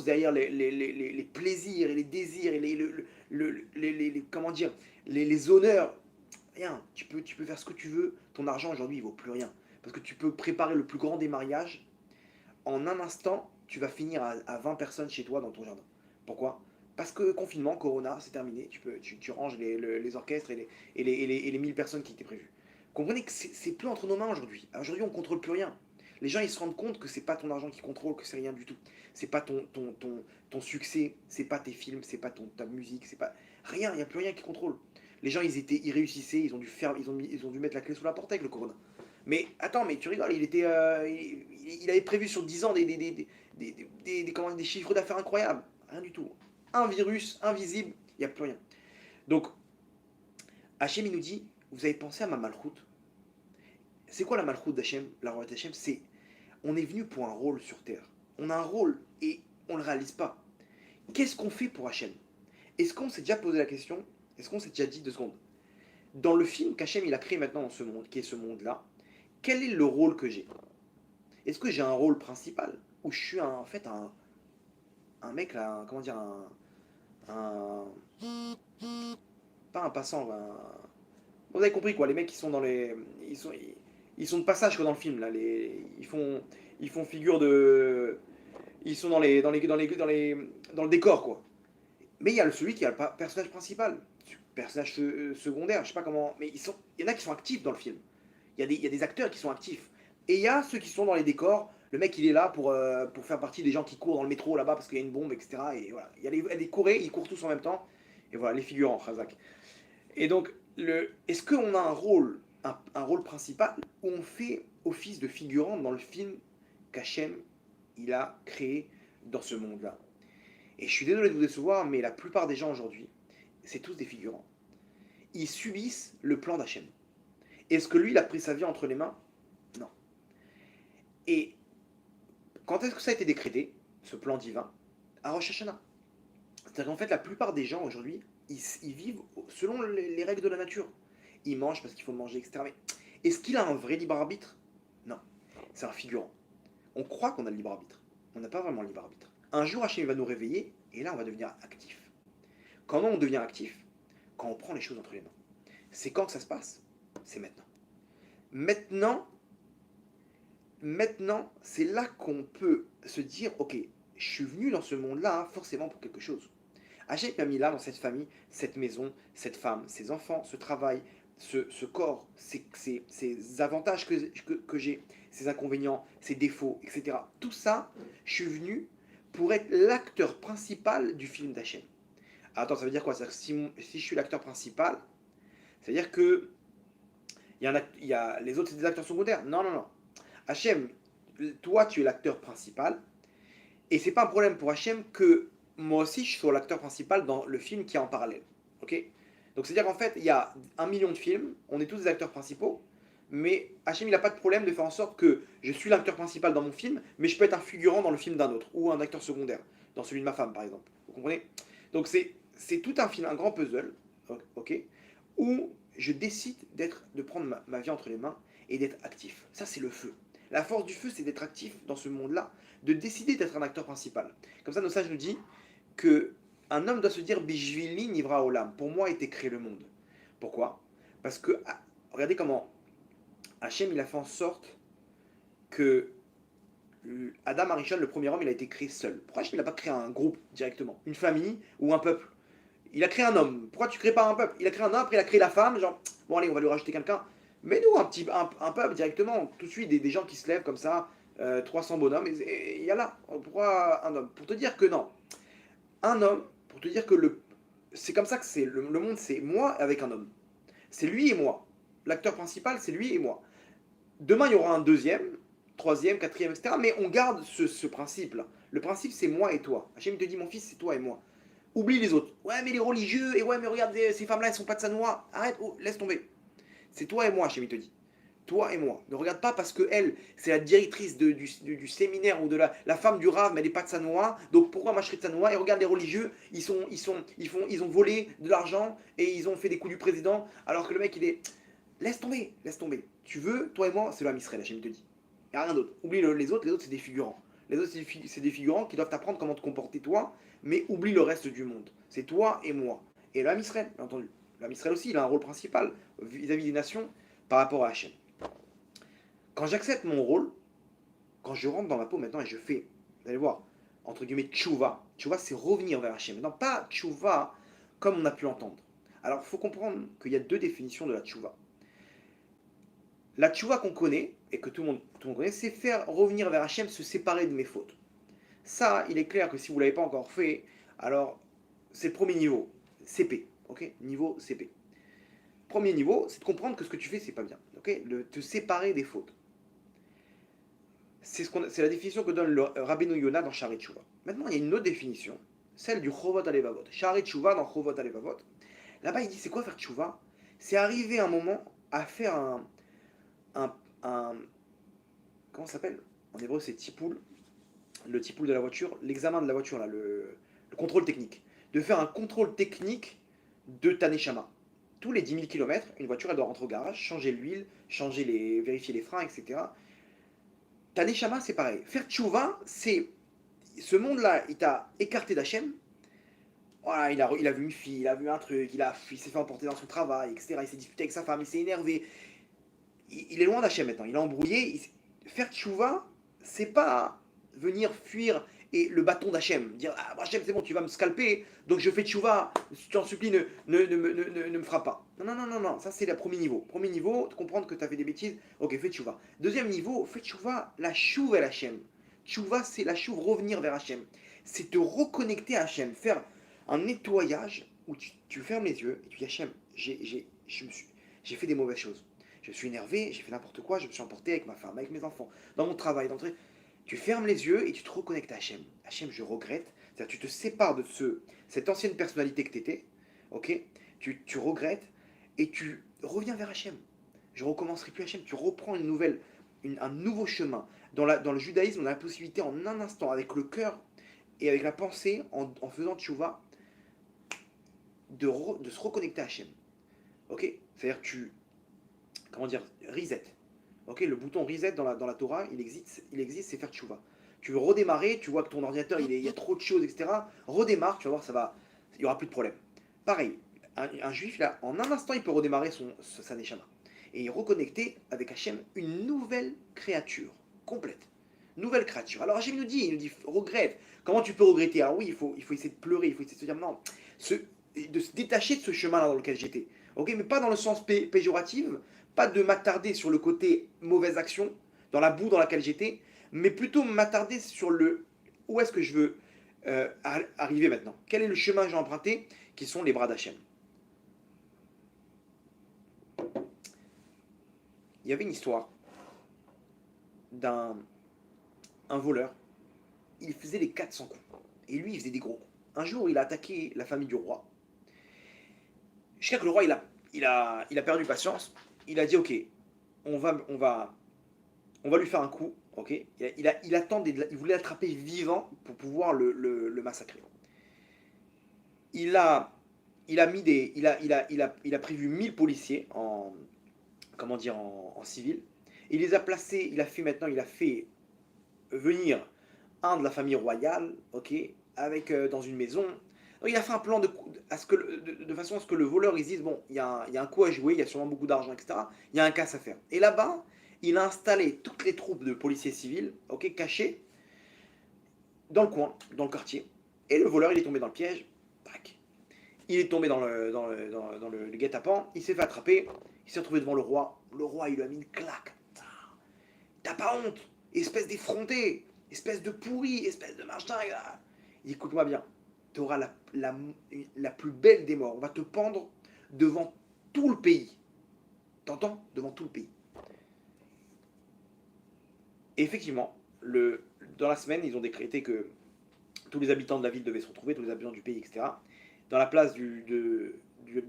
derrière les plaisirs et les désirs et comment dire, les honneurs. Rien, tu peux faire ce que tu veux, ton argent aujourd'hui il vaut plus rien. Parce que tu peux préparer le plus grand des mariages, en un instant, tu vas finir à 20 personnes chez toi dans ton jardin. Pourquoi? Parce que confinement, Corona, c'est terminé. Tu ranges les orchestres et les 1000 personnes qui étaient prévues. Comprenez que c'est plus entre nos mains aujourd'hui. Aujourd'hui, on ne contrôle plus rien. Les gens, ils se rendent compte que c'est pas ton argent qui contrôle, que c'est rien du tout. C'est pas ton succès, c'est pas tes films, c'est pas ta musique, c'est pas rien. Il n'y a plus rien qui contrôle. Les gens, ils réussissaient, ils ont dû mettre la clé sous la porte avec le Corona. Mais attends, mais tu rigoles, il avait prévu sur 10 ans des chiffres d'affaires incroyables. Rien du tout. Un virus invisible, il n'y a plus rien. Donc, Hachem, il nous dit, vous avez pensé à ma malchoute? C'est quoi la malchoute d'Hachem? La royauté d'Hachem, c'est, on est venu pour un rôle sur Terre. On a un rôle et on ne le réalise pas. Qu'est-ce qu'on fait pour Hachem? Est-ce qu'on s'est déjà posé la question? Est-ce qu'on s'est déjà dit 2 secondes? Dans le film qu'Hachem il a créé maintenant dans ce monde, qui est ce monde-là, quel est le rôle que j'ai? Est-ce que j'ai un rôle principal? Ou je suis en fait un mec là, comment dire, un pas un passant, vous avez compris quoi, les mecs qui sont dans les, ils sont de passage quoi dans le film là, ils font figure de, ils sont dans le décor quoi. Mais il y a celui qui a le personnage principal, personnage secondaire, je sais pas comment, mais il y en a qui sont actifs dans le film. Il y a des acteurs qui sont actifs. Et il y a ceux qui sont dans les décors. Le mec, il est là pour faire partie des gens qui courent dans le métro là-bas parce qu'il y a une bombe, etc. Et voilà. Il y a des courés, ils courent tous en même temps. Et voilà, les figurants, Khazak. Et donc, est-ce qu'on a un rôle principal où on fait office de figurant dans le film qu'Hachem, il a créé dans ce monde-là? Et je suis désolé de vous décevoir, mais la plupart des gens aujourd'hui, c'est tous des figurants. ils subissent le plan d'Hachem. Est-ce que lui, il a pris sa vie entre les mains? Non. Et quand est-ce que ça a été décrété, ce plan divin? À Rosh Hashanah. C'est-à-dire qu'en fait, la plupart des gens aujourd'hui, ils vivent selon les règles de la nature. Ils mangent parce qu'il faut manger, etc. Mais est-ce qu'il a un vrai libre arbitre? Non. C'est un figurant. On croit qu'on a le libre arbitre. On n'a pas vraiment le libre arbitre. Un jour, Hachem va nous réveiller, et là, on va devenir actif. Quand on devient actif, quand on prend les choses entre les mains. C'est quand que ça se passe? C'est maintenant. Maintenant, c'est là qu'on peut se dire, ok, je suis venu dans ce monde-là forcément pour quelque chose. Hachem m'a mis là, dans cette famille, cette maison, cette femme, ces enfants, ce travail, ce corps, ces avantages que j'ai, ces inconvénients, ces défauts, etc. Tout ça, je suis venu pour être l'acteur principal du film d'Hachem. Attends, ça veut dire quoi? C'est-à-dire que si je suis l'acteur principal, c'est-à-dire que il y a les autres, c'est des acteurs secondaires. Non, non, non. Hachem, toi, tu es l'acteur principal. Et c'est pas un problème pour Hachem que moi aussi, je sois l'acteur principal dans le film qui est en parallèle. Ok? Donc, c'est-à-dire qu'en fait, il y a 1 million de films, on est tous des acteurs principaux, mais Hachem, il n'a pas de problème de faire en sorte que je suis l'acteur principal dans mon film, mais je peux être un figurant dans le film d'un autre, ou un acteur secondaire, dans celui de ma femme, par exemple. Vous comprenez? Donc, c'est tout un film, un grand puzzle, ok? Où je décide de prendre ma vie entre les mains et d'être actif. Ça, c'est le feu. La force du feu, c'est d'être actif dans ce monde-là, de décider d'être un acteur principal. Comme ça, nos sages nous disent que un homme doit se dire Bishvili nivra olam. Pour moi a été créé le monde. Pourquoi? Parce que regardez comment Hachem il a fait en sorte que Adam Arishon, le premier homme, il a été créé seul. Pourquoi Hachem il n'a pas créé un groupe directement, une famille ou un peuple? Il a créé un homme. Pourquoi tu crées pas un peuple? Il a créé un homme, après il a créé la femme. Genre, bon allez, on va lui rajouter quelqu'un. Mais nous, un peuple directement, tout de suite, des gens qui se lèvent comme ça, 300 bonhommes, et il y a là. Pourquoi un homme? Pour te dire que non. Un homme, pour te dire que c'est comme ça que c'est. Le monde, c'est moi avec un homme. C'est lui et moi. L'acteur principal, c'est lui et moi. Demain, il y aura un deuxième, troisième, quatrième, etc. Mais on garde ce principe-là. Le principe, c'est moi et toi. Hachem te dit, mon fils, c'est toi et moi. Oublie les autres. Ouais, mais les religieux, et ouais, mais regarde, ces femmes-là, elles sont pas de Sanoa. Arrête, oh, laisse tomber. C'est toi et moi, Hachem te dit. Toi et moi. Ne regarde pas parce que elle, c'est la directrice du séminaire ou de la femme du Rav, mais elle n'est pas de Sanoa. Donc pourquoi moi je serais de Sanoa? Et regarde les religieux, ils ont volé de l'argent et ils ont fait des coups du président, alors que le mec il est. Laisse tomber, laisse tomber. Tu veux, toi et moi, c'est l'homme Israël, Hachem te dit. Il n'y a rien d'autre. Oublie les autres c'est des figurants. Les autres c'est des figurants qui doivent t'apprendre comment te comporter toi, mais oublie le reste du monde. C'est toi et moi. Et l'homme Israël, bien entendu. L'homme Israël aussi, il a un rôle principal vis-à-vis des nations par rapport à Hachem. Quand j'accepte mon rôle, quand je rentre dans ma peau maintenant et je fais, vous allez voir, entre guillemets, tchouva. Tchouva, c'est revenir vers Hachem. Non, pas tchouva comme on a pu l'entendre. Alors, il faut comprendre qu'il y a deux définitions de la tchouva. La tchouva qu'on connaît, et que tout le monde connaît, c'est faire revenir vers Hachem, se séparer de mes fautes. Ça, il est clair que si vous ne l'avez pas encore fait, alors c'est le premier niveau, CP, ok? Niveau CP. Premier niveau, c'est de comprendre que ce que tu fais, c'est pas bien, ok? Te séparer des fautes. C'est la définition que donne le Rabbeinu Yonah dans Sharet Tshuva. Maintenant, il y a une autre définition, celle du Chovot Alevavot. Sharet Tshuva dans Chovot Alevavot. Là-bas, il dit c'est quoi faire Tshuva? C'est arriver un moment à faire un comment ça s'appelle? En hébreu, c'est tipoul. Le tipoul de la voiture, l'examen de la voiture, là, le contrôle technique. De faire un contrôle technique de ta neshama. Tous les 10 000 km, une voiture, elle doit rentrer au garage, changer l'huile, vérifier les freins, etc. Ta neshama, c'est pareil. Faire tchouva, c'est ce monde-là, il t'a écarté d'Hachem. Voilà, il a vu une fille, il a vu un truc, il s'est fait emporter dans son travail, etc. Il s'est disputé avec sa femme, il s'est énervé. Il est loin d'Hachem maintenant, il est embrouillé. Faire tchouva, c'est pas venir fuir et le bâton d'Hachem, dire ah Hachem c'est bon tu vas me scalper donc je fais tchouva, je t'en supplie ne me frappe pas. Non, non, non, non, non, ça c'est le premier niveau. Premier niveau, de comprendre que tu as fait des bêtises, ok fais tchouva. Deuxième niveau, fais tchouva, la chouve à Hachem. Tchouva c'est la chouve, revenir vers Hachem. C'est te reconnecter à Hachem, faire un nettoyage où tu fermes les yeux et tu dis Hachem, j'ai fait des mauvaises choses. Je suis énervé, j'ai fait n'importe quoi, je me suis emporté avec ma femme, avec mes enfants, dans mon travail, dans le truc. Tu fermes les yeux et tu te reconnectes à Hachem. Hachem, je regrette. C'est-à-dire, tu te sépares de cette ancienne personnalité que tu étais. Ok? Tu regrettes. et tu reviens vers Hachem. Je recommencerai plus Hachem, tu reprends un nouveau chemin. Dans le judaïsme, on a la possibilité en un instant, avec le cœur et avec la pensée, en faisant tchouva, de se reconnecter à Hachem. Ok. C'est-à-dire comment dire, reset. Ok, le bouton reset dans la Torah, il existe, c'est faire tchouva. Tu veux redémarrer, tu vois que ton ordinateur, il y a trop de choses, etc. Redémarre, tu vas voir, il n'y aura plus de problème. Pareil, un juif, là, en un instant, il peut redémarrer sa neshama. Et reconnecter avec Hachem une nouvelle créature, complète. Nouvelle créature. Alors Hachem il nous dit, regrette. Comment tu peux regretter? Alors oui, il faut essayer de pleurer, il faut essayer de se dire, non, de se détacher de ce chemin-là dans lequel j'étais. Ok, mais pas dans le sens péjoratif, pas de m'attarder sur le côté mauvaise action, dans la boue dans laquelle j'étais, mais plutôt m'attarder sur où est-ce que je veux arriver maintenant. Quel est le chemin que j'ai emprunté, qui sont les bras d'Hachem. Il y avait une histoire d'un voleur. Il faisait les 400 coups. Et lui, il faisait des gros coups. Un jour, il a attaqué la famille du roi. Jusqu'à que le roi, il a perdu patience. Il a dit, ok, on va lui faire un coup. Ok, il voulait l'attraper vivant pour pouvoir le massacrer. Il a, il a mis il a prévu 1000 policiers comment dire, en civil. Il les a placés, il a fait venir un de la famille royale, ok, avec dans une maison. Donc, il a fait un plan de façon à ce que le voleur il se dise, bon, il y a un coup à jouer, il y a sûrement beaucoup d'argent, etc. Il y a un casse à faire. Et là-bas, il a installé toutes les troupes de policiers civils, ok, cachés dans le coin, dans le quartier. Et le voleur, il est tombé dans le piège. Tac. Il est tombé dans le guet-apens. Il s'est fait attraper. Il s'est retrouvé devant le roi. Le roi, il lui a mis une claque. T'as pas honte, espèce d'effronté, espèce de pourri, espèce de machin. Il dit, écoute-moi bien, tu auras la plus belle des morts. On va te pendre devant tout le pays. T'entends? Devant tout le pays. Et effectivement, dans la semaine, ils ont décrété que tous les habitants de la ville devaient se retrouver, tous les habitants du pays, etc., dans la place de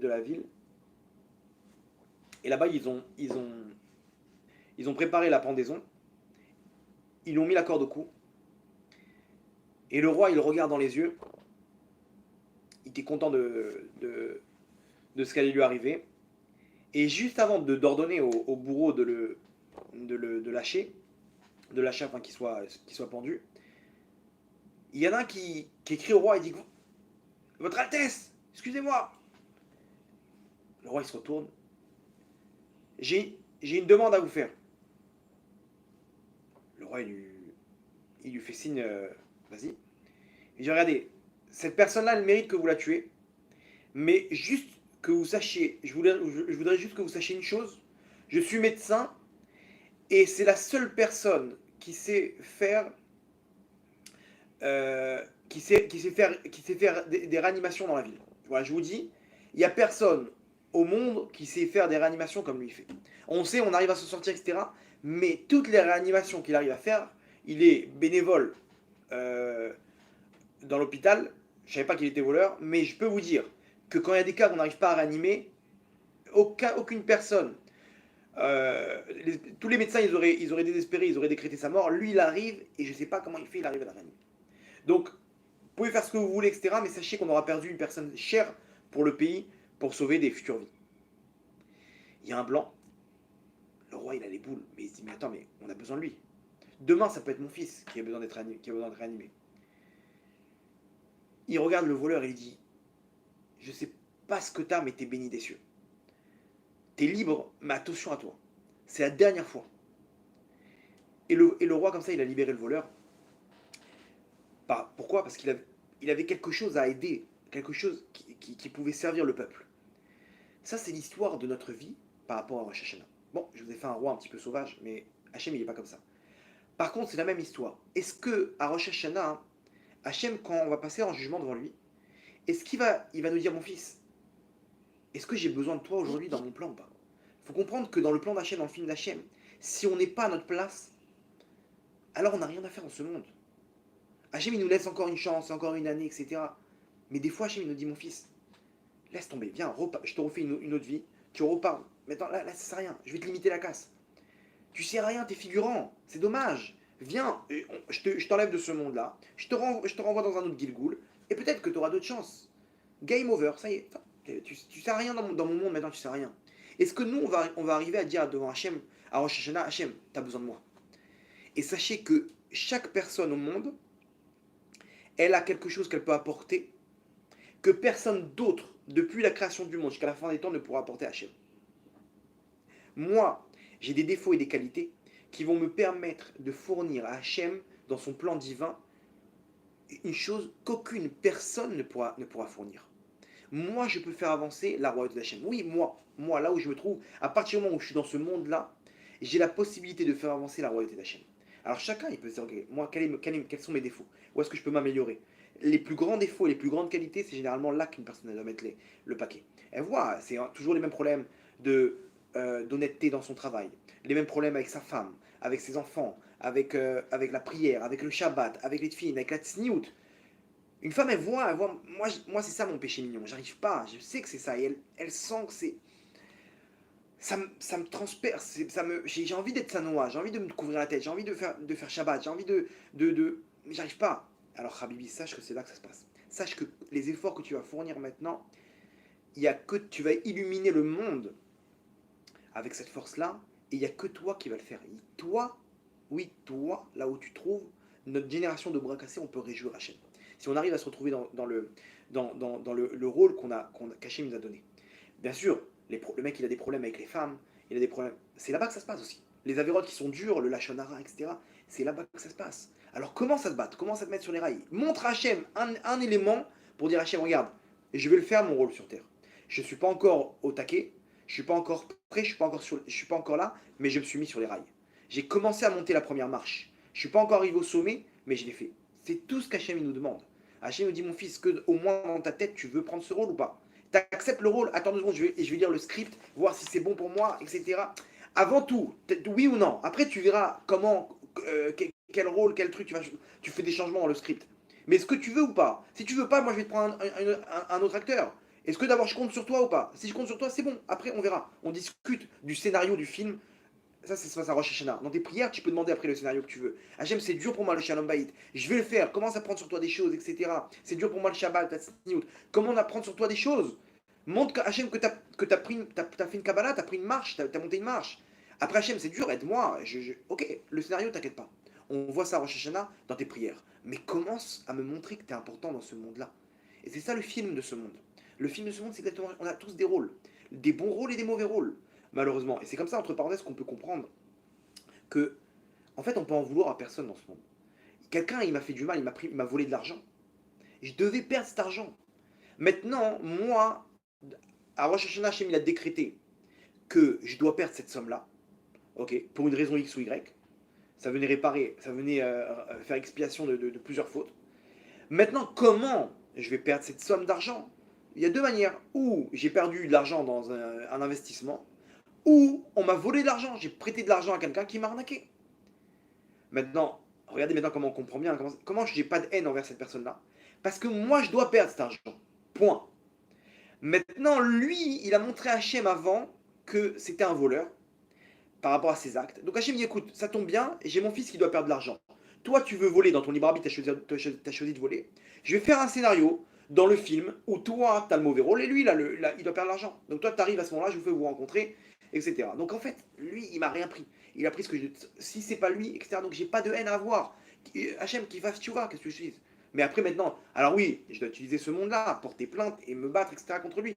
la ville. Et là-bas, ils ont préparé la pendaison. Ils ont mis la corde au cou. Et le roi, il le regarde dans les yeux. Il était content de ce qu'allait lui arriver. Et juste avant d'ordonner au bourreau de lâcher, afin qu'il soit pendu, il y en a un qui écrit au roi et dit, Votre Altesse, excusez-moi. Le roi, il se retourne. J'ai une demande à vous faire. Le roi, il lui fait signe, vas-y. Il dit, regardez, cette personne-là, elle mérite que vous la tuez. Mais juste que vous sachiez, je voudrais juste que vous sachiez une chose. Je suis médecin et c'est la seule personne qui sait faire, des réanimations dans la ville. Voilà, je vous dis, il n'y a personne au monde qui sait faire des réanimations comme lui fait. On sait, on arrive à se sortir, etc. Mais toutes les réanimations qu'il arrive à faire, il est bénévole dans l'hôpital. Je ne savais pas qu'il était voleur, mais je peux vous dire que quand il y a des cas qu'on n'arrive pas à réanimer, aucune personne, tous les médecins, ils auraient désespéré, ils auraient décrété sa mort. Lui, il arrive, et je ne sais pas comment il fait, il arrive à la réanimer. Donc, vous pouvez faire ce que vous voulez, etc. Mais sachez qu'on aura perdu une personne chère pour le pays, pour sauver des futures vies. Il y a un blanc. Le roi, il a les boules. Mais il se dit, mais attends, mais on a besoin de lui. Demain, ça peut être mon fils qui a besoin d'être réanimé. Il regarde le voleur et il dit, je sais pas ce que t'as, mais t'es béni des cieux. T'es libre, mais attention à toi. C'est la dernière fois. Et le roi, comme ça, il a libéré le voleur. Pourquoi? Parce qu'il avait quelque chose à aider, quelque chose qui pouvait servir le peuple. Ça, c'est l'histoire de notre vie par rapport à Rosh Hashanah. Bon, je vous ai fait un roi un petit peu sauvage, mais Hachem, il n'est pas comme ça. Par contre, c'est la même histoire. Est-ce que à Rosh Hashanah, Hachem, quand on va passer en jugement devant lui, est-ce qu'il va nous dire, mon fils, est-ce que j'ai besoin de toi aujourd'hui dans mon plan ou pas? Il faut comprendre que dans le plan d'Hachem, dans le film d'Hachem, si on n'est pas à notre place, alors on n'a rien à faire dans ce monde. Hachem, il nous laisse encore une chance, encore une année, etc. Mais des fois, Hachem, il nous dit, mon fils, laisse tomber, viens, je te refais une autre vie, tu reparles. Maintenant, là, ça sert à rien. Je vais te limiter la casse. Tu sais rien, t'es figurant. C'est dommage. Viens, je t'enlève de ce monde-là. Je te renvoie dans un autre Gilgoul. Et peut-être que tu auras d'autres chances. Game over, ça y est. Tu sais rien dans mon monde maintenant, tu sais rien. Est-ce que nous, on va arriver à dire devant Hachem, à Rosh Hashanah, Hachem, t'as besoin de moi. Et sachez que chaque personne au monde, elle a quelque chose qu'elle peut apporter que personne d'autre, depuis la création du monde jusqu'à la fin des temps, ne pourra apporter à Hachem. Moi, j'ai des défauts et des qualités qui vont me permettre de fournir à Hachem, dans son plan divin, une chose qu'aucune personne ne pourra fournir. Moi, je peux faire avancer la royauté d'Hachem. Oui, moi, là où je me trouve, à partir du moment où je suis dans ce monde-là, j'ai la possibilité de faire avancer la royauté d'Hachem. Alors chacun, il peut se dire, ok, moi, quels sont mes défauts? Où est-ce que je peux m'améliorer? Les plus grands défauts et les plus grandes qualités, c'est généralement là qu'une personne doit mettre le paquet. Elle voit, c'est toujours les mêmes problèmes d'honnêteté dans son travail, les mêmes problèmes avec sa femme, avec ses enfants, avec la prière, avec le Shabbat, avec les filles, avec la tsniout. Une femme, elle voit moi c'est ça mon péché mignon. J'arrive pas, je sais que c'est ça. Et elle sent que c'est. Ça me transperce. J'ai envie d'être sanoa, j'ai envie de me couvrir la tête, j'ai envie de faire Shabbat, j'ai envie mais j'arrive pas. Alors, Habibi, sache que c'est là que ça se passe. Sache que les efforts que tu vas fournir maintenant, il y a que tu vas illuminer le monde avec cette force-là, et il n'y a que toi qui va le faire. Et toi, oui, toi, là où tu te trouves, notre génération de bras cassés, on peut réjouir Hachem. Si on arrive à se retrouver dans le rôle qu'Hachem nous a donné. Bien sûr, le mec, il a des problèmes avec les femmes, il a des problèmes. C'est là-bas que ça se passe aussi. Les avérotes qui sont dures, le lachonara, etc., c'est là-bas que ça se passe. Alors commence à te battre, commence à te mettre sur les rails. Montre à Hachem un élément pour dire à Hachem, regarde, je vais le faire mon rôle sur Terre. Je ne suis pas encore au taquet, je ne suis pas encore prêt, je suis pas encore là, mais je me suis mis sur les rails. J'ai commencé à monter la première marche. Je ne suis pas encore arrivé au sommet, mais je l'ai fait. C'est tout ce qu'Hachem nous demande. Hachem nous dit, mon fils, que au moins dans ta tête, tu veux prendre ce rôle ou pas? Tu acceptes le rôle, attends 2 secondes, je vais lire le script, voir si c'est bon pour moi, etc. Avant tout, oui ou non. Après, tu verras comment, quel rôle, quel truc, tu fais des changements dans le script. Mais est-ce que tu veux ou pas? Si tu veux pas, moi je vais te prendre un autre acteur. Est-ce que d'abord je compte sur toi ou pas? Si je compte sur toi, c'est bon. Après, on verra. On discute du scénario du film. Ça, c'est à Rosh Hashanah. Dans tes prières, tu peux demander après le scénario que tu veux. Hachem, c'est dur pour moi le Shalom Bayit. Je vais le faire. Commence à prendre sur toi des choses, etc. C'est dur pour moi le Shabbat, la Tzniut. Comment apprendre sur toi des choses? Montre Hachem que tu as fait une Kabbalah, tu as pris une marche, tu as monté une marche. Après Hachem, c'est dur, aide-moi. Ok, le scénario, t'inquiète pas. On voit ça à Rosh Hashanah dans tes prières. Mais commence à me montrer que tu es important dans ce monde-là. Et c'est ça le film de ce monde. Le film de ce monde, c'est exactement. On a tous des rôles. Des bons rôles et des mauvais rôles. Malheureusement. Et c'est comme ça, entre parenthèses, qu'on peut comprendre que, en fait, on peut en vouloir à personne dans ce monde. Quelqu'un, il m'a fait du mal, il m'a volé de l'argent. Et je devais perdre cet argent. Maintenant, moi, à Rosh Hashanah, Hashem, il a décrété que je dois perdre cette somme-là, ok, pour une raison X ou Y. Ça venait réparer, ça venait faire expiation de plusieurs fautes. Maintenant, comment je vais perdre cette somme d'argent? Il y a deux manières. Ou j'ai perdu de l'argent dans un investissement, ou on m'a volé de l'argent, j'ai prêté de l'argent à quelqu'un qui m'a arnaqué. Maintenant, regardez maintenant comment on comprend bien, comment je n'ai pas de haine envers cette personne-là. Parce que moi, je dois perdre cet argent. Point. Maintenant, lui, il a montré à Hachem avant que c'était un voleur par rapport à ses actes. Donc Hachem dit, écoute, ça tombe bien, j'ai mon fils qui doit perdre de l'argent. Toi, tu veux voler dans ton libre arbitre, tu as choisi de voler. Je vais faire un scénario dans le film où toi, tu as le mauvais rôle et lui, il doit perdre l'argent. Donc toi, tu arrives à ce moment-là, je vous fais vous rencontrer, etc. Donc en fait, lui, il m'a rien pris. Il a pris ce que si c'est pas lui, etc. Donc j'ai pas de haine à avoir. Hachem, qui fasse, tu vois, qu'est-ce que je dis? Mais après, maintenant, alors oui, je dois utiliser ce monde-là, porter plainte et me battre, etc. contre lui.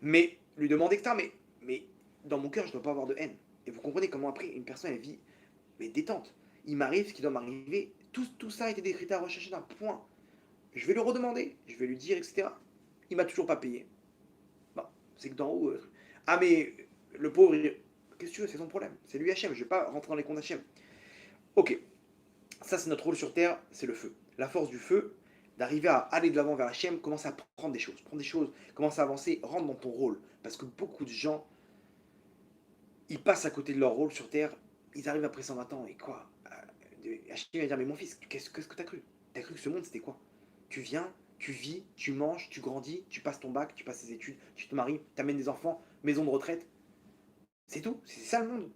Mais lui demander, etc. Mais dans mon cœur, je ne dois pas avoir de haine. Et vous comprenez comment après, une personne, elle vit, mais détente. Il m'arrive ce qui doit m'arriver. Tout ça a été décrété à Rosh Hashanah, point. Je vais le redemander, je vais lui dire, etc. Il m'a toujours pas payé. Bon, c'est que d'en haut. Ah, mais le pauvre, qu'est-ce que tu veux, c'est son problème. C'est lui Hachem, je vais pas rentrer dans les comptes Hachem. Ok, ça c'est notre rôle sur Terre, c'est le feu. La force du feu, d'arriver à aller de l'avant vers Hachem, commencer à prendre des choses, commencer à avancer, rentre dans ton rôle. Parce que beaucoup de gens, ils passent à côté de leur rôle sur Terre, ils arrivent après 120 ans, et quoi? Hachem va dire, mais mon fils, qu'est-ce que t'as cru? T'as cru que ce monde c'était quoi? Tu viens, tu vis, tu manges, tu grandis, tu passes ton bac, tu passes tes études, tu te maries, tu amènes des enfants, maison de retraite. C'est tout, c'est ça le monde.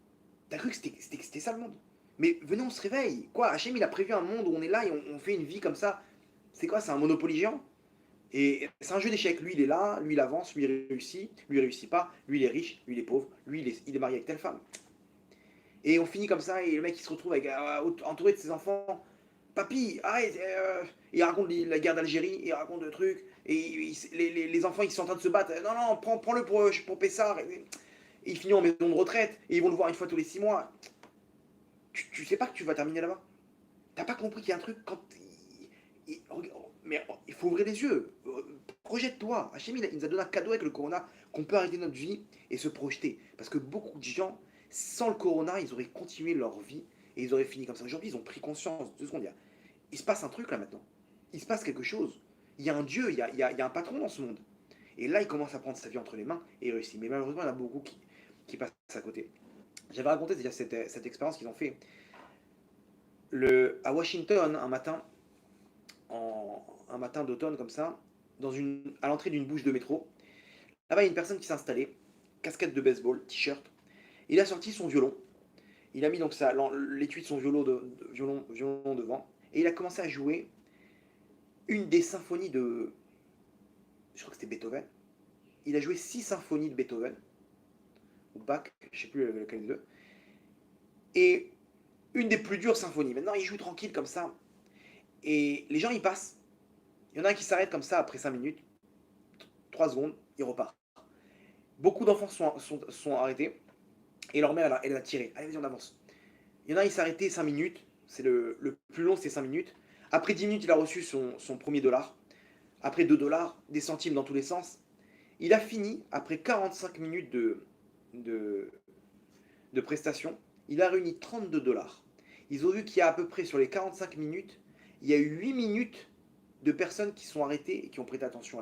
T'as cru que c'était ça le monde. Mais venez, on se réveille. Quoi, Hachem, il a prévu un monde où on est là et on fait une vie comme ça. C'est quoi, c'est un Monopoly géant? Et c'est un jeu d'échecs. Lui, il est là, lui, il avance, lui, il réussit pas, lui, il est riche, lui, il est pauvre, lui, il est marié avec telle femme. Et on finit comme ça, et le mec, il se retrouve avec, entouré de ses enfants. Papy, arrête, il raconte la guerre d'Algérie, il raconte des trucs, et les enfants, ils sont en train de se battre. Non, non, prends-le pour Pessard. Et il finit en maison de retraite, et ils vont le voir une fois tous les 6 mois. Tu sais pas que tu vas terminer là-bas. T'as pas compris qu'il y a un truc quand. Mais il faut ouvrir les yeux. Projette-toi. Hachem, il nous a donné un cadeau avec le Corona qu'on peut arrêter notre vie et se projeter. Parce que beaucoup de gens, sans le Corona, ils auraient continué leur vie et ils auraient fini comme ça. Aujourd'hui, ils ont pris conscience. 2 secondes, il se passe un truc là maintenant. Il se passe quelque chose. Il y a un Dieu, il y a un patron dans ce monde. Et là, il commence à prendre sa vie entre les mains et il réussit. Mais malheureusement, il y en a beaucoup qui passent à côté. J'avais raconté déjà cette expérience qu'ils ont fait à Washington un matin d'automne comme ça, à l'entrée d'une bouche de métro. Là-bas, il y a une personne qui s'est installée, casquette de baseball, t-shirt. Il a sorti son violon. Il a mis donc l'étui de son violon devant. Et il a commencé à jouer une des symphonies de. Je crois que c'était Beethoven. Il a joué 6 symphonies de Beethoven. Ou Bach, je ne sais plus lequel des deux. Et une des plus dures symphonies. Maintenant, il joue tranquille comme ça. Et les gens, ils passent. Il y en a un qui s'arrête comme ça après 5 minutes. 3 secondes, il repart. Beaucoup d'enfants sont arrêtés. Et leur mère, elle a tiré. Allez, vas-y, on avance. Il y en a un, il s'est arrêté 5 minutes. C'est le plus long, c'est 5 minutes. Après 10 minutes, il a reçu son premier dollar. Après 2 dollars, des centimes dans tous les sens. Il a fini, après 45 minutes de, de prestation, il a réuni 32 dollars. Ils ont vu qu'il y a à peu près, sur les 45 minutes, il y a eu 8 minutes de personnes qui sont arrêtées et qui ont prêté attention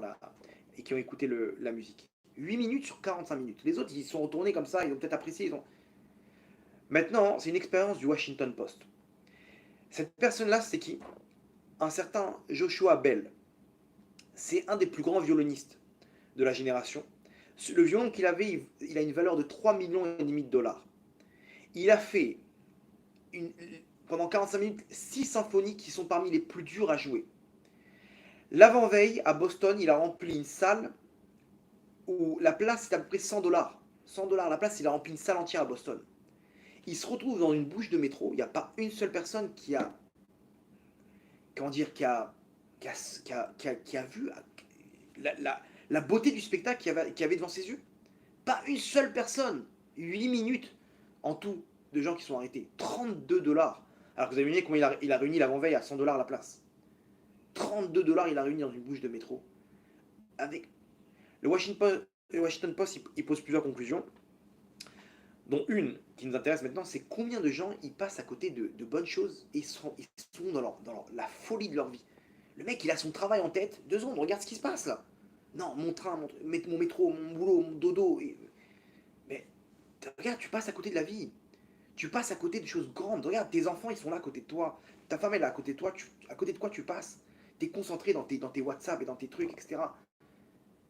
et qui ont écouté la musique. 8 minutes sur 45 minutes. Les autres, ils sont retournés comme ça, ils ont peut-être apprécié. Maintenant, c'est une expérience du Washington Post. Cette personne-là, c'est qui? Un certain Joshua Bell. C'est un des plus grands violonistes de la génération. Le violon qu'il avait, il a une valeur de 3,5 millions de dollars. Il a fait, pendant 45 minutes, 6 symphonies qui sont parmi les plus dures à jouer. L'avant-veille, à Boston, il a rempli une salle où la place, c'est à peu près 100 dollars. 100 dollars la place, il a rempli une salle entière à Boston. Il se retrouve dans une bouche de métro, il n'y a pas une seule personne qui a, comment dire, qui a vu la beauté du spectacle qu'il y avait devant ses yeux. Pas une seule personne. 8 minutes en tout de gens qui sont arrêtés. 32 dollars. Alors que vous avez vu comment il a réuni l'avant-veille à 100 dollars la place. 32 dollars il a réuni dans une bouche de métro. Avec le Washington Post, il pose plusieurs conclusions, dont une qui nous intéresse maintenant, c'est combien de gens ils passent à côté de bonnes choses et ils sont dans la folie de leur vie. Le mec, il a son travail en tête. 2 secondes, regarde ce qui se passe là. Non, mon train, mon métro, mon boulot, mon dodo. Mais regarde, tu passes à côté de la vie. Tu passes à côté de choses grandes. Regarde, tes enfants, ils sont là à côté de toi. Ta femme, elle est à côté de toi. À côté de quoi tu passes? Tu es concentré dans tes WhatsApp et dans tes trucs, etc.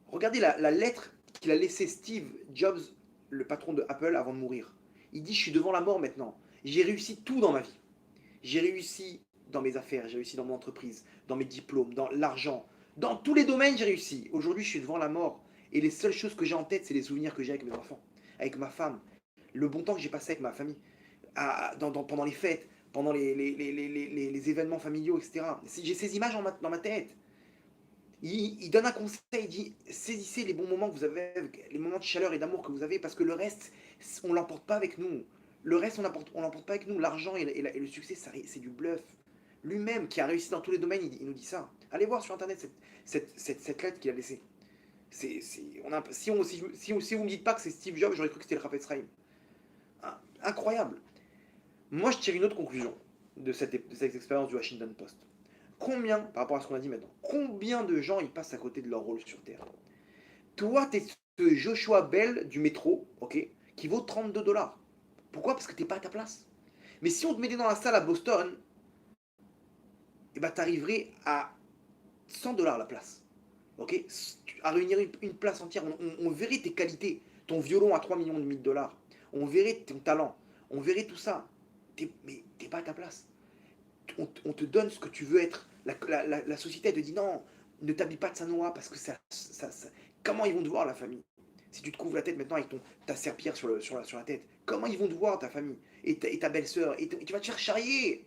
Regardez la lettre qu'il a laissée Steve Jobs, le patron de Apple, avant de mourir. Il dit, je suis devant la mort maintenant. J'ai réussi tout dans ma vie. J'ai réussi dans mes affaires, j'ai réussi dans mon entreprise, dans mes diplômes, dans l'argent. Dans tous les domaines, j'ai réussi. Aujourd'hui, je suis devant la mort. Et les seules choses que j'ai en tête, c'est les souvenirs que j'ai avec mes enfants, avec ma femme, le bon temps que j'ai passé avec ma famille, pendant les fêtes, pendant les événements familiaux, etc. J'ai ces images dans ma tête. Il donne un conseil, il dit saisissez les bons moments que vous avez, les moments de chaleur et d'amour que vous avez, parce que le reste, on ne l'emporte pas avec nous. Le reste, on l'emporte pas avec nous. L'argent et le succès, c'est du bluff. Lui-même, qui a réussi dans tous les domaines, il nous dit ça. Allez voir sur Internet cette lettre qu'il a laissée. Si vous ne me dites pas que c'est Steve Jobs, j'aurais cru que c'était le Raphaël Sraim. Incroyable. Moi, je tire une autre conclusion de cette expérience du Washington Post. Combien, par rapport à ce qu'on a dit maintenant, combien de gens ils passent à côté de leur rôle sur Terre? Toi, t'es ce Joshua Bell du métro, ok, qui vaut 32 dollars. Pourquoi? Parce que t'es pas à ta place. Mais si on te mettait dans la salle à Boston, eh ben, t'arriverais à 100 dollars la place. Ok, à réunir une place entière, on verrait tes qualités. Ton violon à 3,5 millions de dollars. on verrait ton talent, on verrait tout ça. Mais t'es pas à ta place. On te donne ce que tu veux être. La société, elle te dit non, ne t'habille pas de Sanoa parce que comment ils vont te voir, la famille? Si tu te couvres la tête maintenant avec ta serpillère sur la tête, comment ils vont te voir, ta famille? Et ta belle-sœur, et tu vas te faire charrier.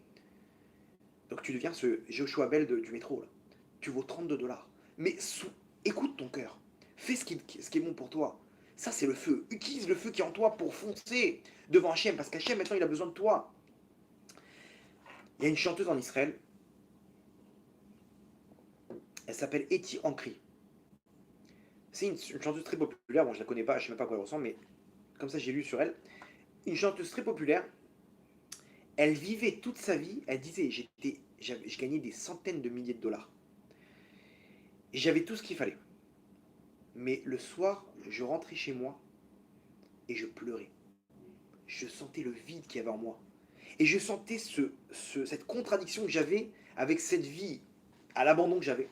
Donc tu deviens ce Joshua Bell du métro, là. Tu vaux 32 $. Mais écoute ton cœur. Fais ce qui est bon pour toi. Ça, c'est le feu. Utilise le feu qui est en toi pour foncer devant Hachem, parce qu'Hachem, maintenant, il a besoin de toi. Il y a une chanteuse en Israël, elle s'appelle Eti Ankri. C'est une chanteuse très populaire, bon, je la connais pas, je sais même pas à quoi elle ressemble, mais comme ça, j'ai lu sur elle. Une chanteuse très populaire, elle vivait toute sa vie, elle disait, je gagnais des centaines de milliers de dollars. Et j'avais tout ce qu'il fallait. Mais le soir, je rentrais chez moi et je pleurais. Je sentais le vide qu'il y avait en moi. Et je sentais cette contradiction que j'avais avec cette vie à l'abandon que j'avais.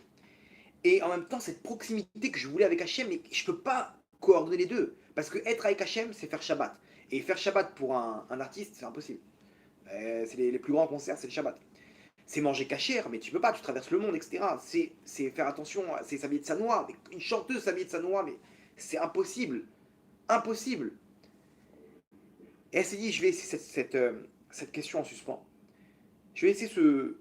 Et en même temps, cette proximité que je voulais avec Hachem, mais je ne peux pas coordonner les deux. Parce que être avec Hachem, c'est faire Shabbat. Et faire Shabbat pour un artiste, c'est impossible. C'est les plus grands concerts, c'est le Shabbat. C'est manger cachère, mais tu peux pas, tu traverses le monde, etc. C'est faire attention, c'est s'habiller de sa noix. Une chanteuse s'habiller de sa noix, mais c'est impossible. Impossible. Et elle s'est dit, je vais laisser cette question en suspens. Je vais laisser ce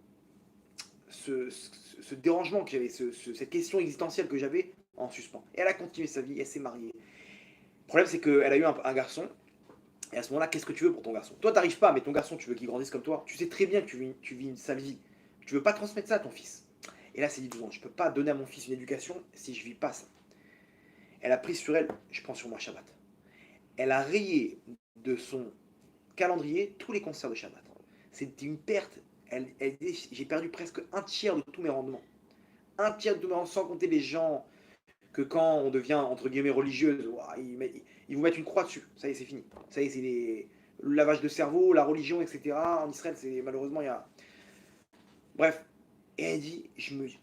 dérangement que j'avais, cette question existentielle que j'avais en suspens. Et elle a continué sa vie, elle s'est mariée. Le problème, c'est qu'elle a eu un garçon. Et à ce moment-là, qu'est-ce que tu veux pour ton garçon? Toi, t'arrives pas, mais ton garçon, tu veux qu'il grandisse comme toi. Tu sais très bien que tu vis une sale vie. Tu veux pas transmettre ça à ton fils. Et là, c'est dit, bon, je peux pas donner à mon fils une éducation si je vis pas ça. Elle a pris sur elle, je prends sur moi Shabbat. Elle a rayé de son calendrier tous les concerts de Shabbat. C'était une perte. J'ai perdu presque un tiers de tous mes rendements. Un tiers de tous mes rendements, sans compter les gens que quand on devient, entre guillemets, religieuse, ils vous mettent une croix dessus. Ça y est, c'est fini. Ça y est, c'est le lavage de cerveau, la religion, etc. En Israël, malheureusement, il y a... Bref. Et elle dit,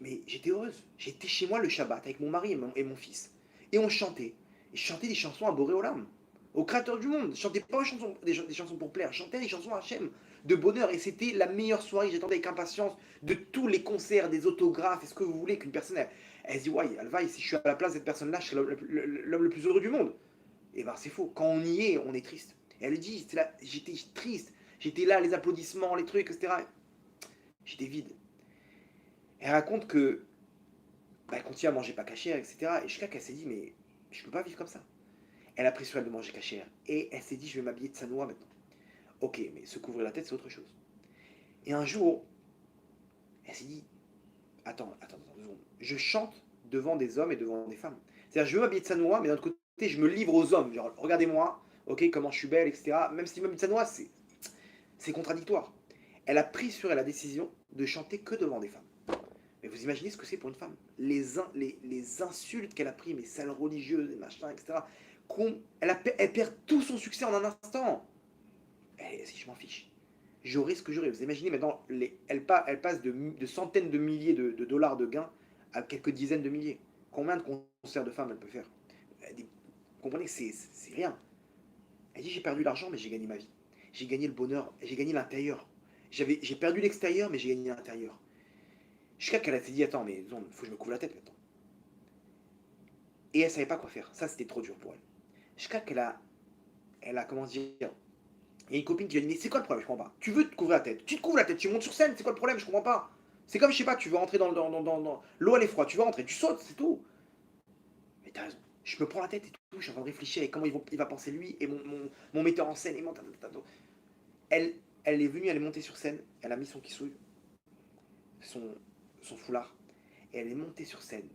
mais j'étais heureuse. J'étais chez moi le Shabbat avec mon mari et mon fils. Et on chantait. Et je chantais des chansons à Boré Olam, au créateur du monde. Je chantais pas des chansons pour plaire. Je chantais des chansons à Hachem, de bonheur. Et c'était la meilleure soirée. J'attendais avec impatience de tous les concerts, des autographes, et ce que vous voulez qu'une personne... Elle se dit, ouais, Alvaï, si je suis à la place de cette personne-là, je serais l'homme le plus heureux du monde. Et ben c'est faux. Quand on y est, on est triste. Et elle dit, j'étais triste. J'étais là, les applaudissements, les trucs, etc. J'étais vide. Elle raconte que elle continue à manger pas cachère, etc. Et jusqu'à qu'elle s'est dit, mais je peux pas vivre comme ça. Elle a pris sur elle de manger cachère. Et elle s'est dit, je vais m'habiller de sanoa maintenant. Ok, mais se couvrir la tête, c'est autre chose. Et un jour, elle s'est dit, attends, 2 secondes. Je chante devant des hommes et devant des femmes. C'est-à-dire, je veux m'habiller de sanoa, mais d'un autre côté, je me livre aux hommes. Genre, regardez-moi, ok, comment je suis belle, etc. Même si je m'habille de sanoa, c'est contradictoire. Elle a pris sur elle la décision de chanter que devant des femmes. Mais vous imaginez ce que c'est pour une femme, les insultes qu'elle a pris, mais celles religieuses, et machin, etc. Elle perd tout son succès en un instant. Si je m'en fiche. J'aurai ce que j'aurai. Vous imaginez maintenant, elle passe de centaines de milliers de dollars de gains à quelques dizaines de milliers. Combien de concerts de femmes elle peut faire? Vous comprenez que c'est rien. Elle dit, j'ai perdu l'argent, mais j'ai gagné ma vie. J'ai gagné le bonheur, j'ai gagné l'intérieur. J'ai perdu l'extérieur, mais j'ai gagné l'intérieur. Jusqu'à qu'elle s'est dit, attends, mais il faut que je me couvre la tête maintenant. Et elle savait pas quoi faire. Ça, c'était trop dur pour elle. Jusqu'à qu'elle a, comment dire, il y a une copine qui lui a dit, mais c'est quoi le problème? Je comprends pas. Tu veux te couvrir la tête. Tu te couvres la tête, tu montes sur scène, c'est quoi le problème? Je comprends pas. C'est comme, je sais pas, tu veux rentrer dans l'eau, elle est froide, tu veux rentrer, tu sautes, c'est tout. Mais t'as raison. Je me prends la tête et tout, je suis en train de réfléchir et comment il va penser lui et mon metteur en scène et elle est venue, elle est montée sur scène, elle a mis son kissouille, son foulard, et elle est montée sur scène.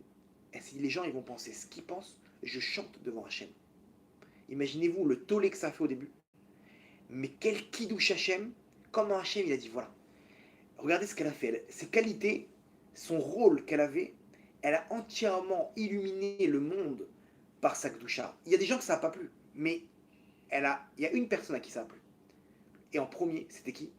Elle s'est dit, les gens ils vont penser ce qu'ils pensent, je chante devant Hachem. Imaginez-vous le tollé que ça a fait au début. Mais quel kidouche Hachem, comment Hachem il a dit, voilà, regardez ce qu'elle a fait, ses qualités, son rôle qu'elle avait, elle a entièrement illuminé le monde par sa kdoucha. Il y a des gens que ça n'a pas plu, mais il y a une personne à qui ça a plu. Et en premier, c'était qui?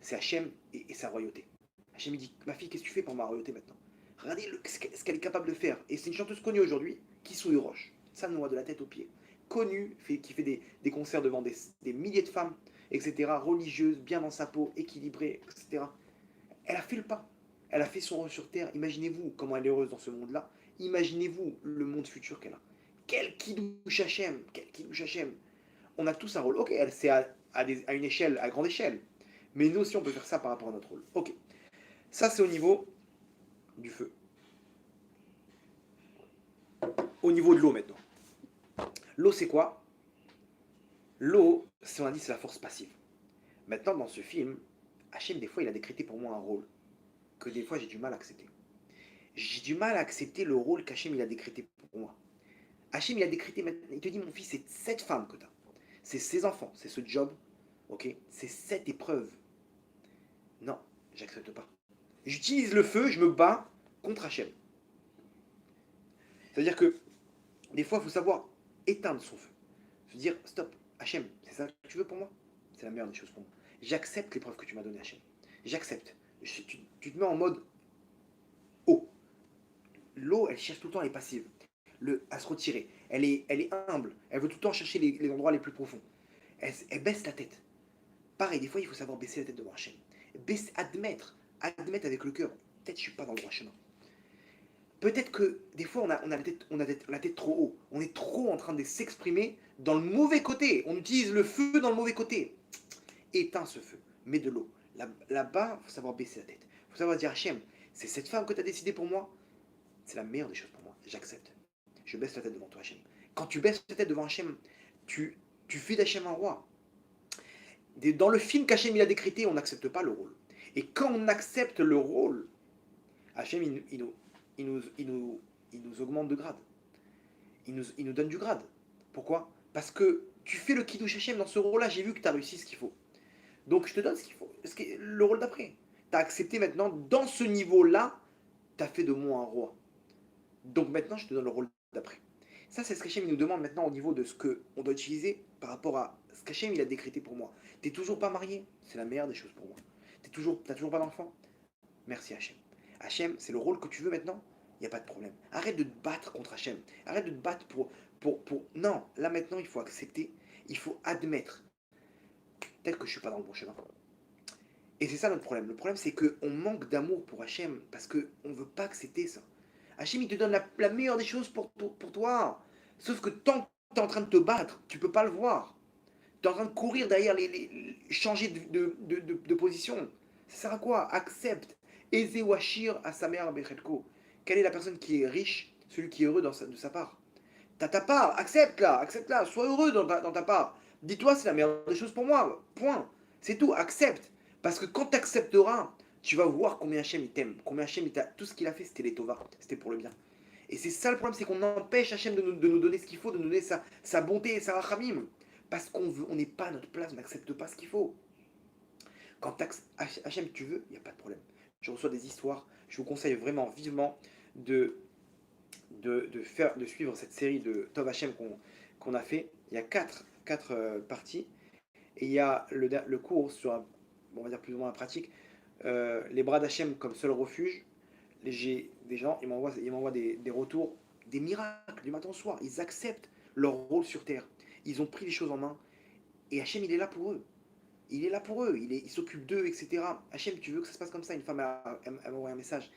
C'est Hachem et sa royauté. Hachem il dit, ma fille, qu'est-ce que tu fais pour ma royauté maintenant? Regardez ce qu'elle est capable de faire. Et c'est une chanteuse connue aujourd'hui, qui souille Roche. Ça noie de la tête aux pieds. connu, qui fait des concerts devant des milliers de femmes, etc., religieuses, bien dans sa peau, équilibrée, etc. Elle a fait le pas. Elle a fait son rôle sur Terre. Imaginez-vous comment elle est heureuse dans ce monde-là. Imaginez-vous le monde futur qu'elle a. Quel kidouche Hachem, quel kidouche Hachem. On a tous un rôle. Ok, c'est à une échelle, à grande échelle. Mais nous aussi, on peut faire ça par rapport à notre rôle. Ok. Ça, c'est au niveau du feu. Au niveau de l'eau maintenant. L'eau, c'est quoi? L'eau, si on a dit, c'est la force passive. Maintenant, dans ce film, Hachem, des fois, il a décrété pour moi un rôle que des fois, j'ai du mal à accepter. J'ai du mal à accepter le rôle qu'Hachem, il a décrété pour moi. Hachem, il a décrété maintenant, il te dit, mon fils, c'est cette femme que tu as. C'est ces enfants, c'est ce job, ok? C'est cette épreuve. Non, j'accepte pas. J'utilise le feu, je me bats contre Hachem. C'est-à-dire que des fois, il faut savoir éteindre son feu. Se dire, stop, Hachem, c'est ça que tu veux pour moi? C'est la meilleure des choses pour moi. J'accepte l'épreuve que tu m'as donnée, Hachem. J'accepte. Tu te mets en mode eau. L'eau, elle cherche tout le temps, elle est passive. À se retirer. Elle est humble. Elle veut tout le temps chercher les endroits les plus profonds. Elle baisse la tête. Pareil, des fois, il faut savoir baisser la tête devant Hachem. Admettre avec le cœur. Peut-être que je ne suis pas dans le droit chemin. Peut-être que des fois, on a la tête trop haut. On est trop en train de s'exprimer dans le mauvais côté. On utilise le feu dans le mauvais côté. Éteins ce feu. Mets de l'eau. Là-bas, il faut savoir baisser la tête. Il faut savoir dire, Hachem, c'est cette femme que tu as décidé pour moi. C'est la meilleure des choses pour moi. J'accepte. Je baisse la tête devant toi, Hachem. Quand tu baisses la tête devant Hachem, tu fais d'Hachem un roi. Dans le film qu'Hachem il a décrété, on n'accepte pas le rôle. Et quand on accepte le rôle, Hachem il nous augmente de grade. Il nous donne du grade. Pourquoi? Parce que tu fais le kiddush Hachem dans ce rôle-là, j'ai vu que tu as réussi ce qu'il faut. Donc je te donne ce qu'il faut, le rôle d'après. Tu as accepté maintenant, dans ce niveau-là, tu as fait de moi un roi. Donc maintenant, je te donne le rôle d'après. Ça, c'est ce qu'Hachem nous demande maintenant au niveau de ce qu'on doit utiliser par rapport à ce qu'Hachem il a décrété pour moi. T'es toujours pas marié, c'est la meilleure des choses pour moi. T'as toujours pas d'enfant, merci Hachem. Hachem, c'est le rôle que tu veux maintenant, il n'y a pas de problème. Arrête de te battre contre Hachem. Arrête de te battre pour... Non, là maintenant, il faut accepter, il faut admettre. Peut-être que je suis pas dans le bon chemin. Et c'est ça notre problème. Le problème, c'est qu'on manque d'amour pour Hachem parce qu'on ne veut pas accepter ça. Hachem, il te donne la meilleure des choses pour toi. Sauf que tant que tu es en train de te battre, tu ne peux pas le voir. Tu es en train de courir derrière changer de position. Ça sert à quoi? Accepte. Eze Washir à sa mère Bechetko. Quelle est la personne qui est riche? Celui qui est heureux de sa part. T'as ta part, accepte-la, sois heureux dans ta part. Dis-toi, c'est la meilleure des choses pour moi. Point. C'est tout, accepte. Parce que quand tu accepteras, tu vas voir combien Hachem il t'aime. Combien Hachem il t'a. Tout ce qu'il a fait, c'était les Tova. C'était pour le bien. Et c'est ça le problème, c'est qu'on empêche Hachem de nous donner ce qu'il faut, de nous donner sa bonté et sa rachamim. Parce qu'on n'est pas à notre place, on n'accepte pas ce qu'il faut. Quand Hachem tu veux, il n'y a pas de problème. Je reçois des histoires. Je vous conseille vraiment, vivement, de suivre cette série de Tov Hachem qu'on a fait. Il y a quatre parties. Et il y a le cours sur, on va dire plus ou moins la pratique, les bras d'Hachem comme seul refuge. J'ai des gens, ils m'envoient des retours, des miracles du matin au soir. Ils acceptent leur rôle sur terre. Ils ont pris les choses en main. Et Hachem, il est là pour eux. Il est là pour eux. Il s'occupe d'eux, etc. Hachem, tu veux que ça se passe comme ça? Une femme, elle m'a envoyé un message.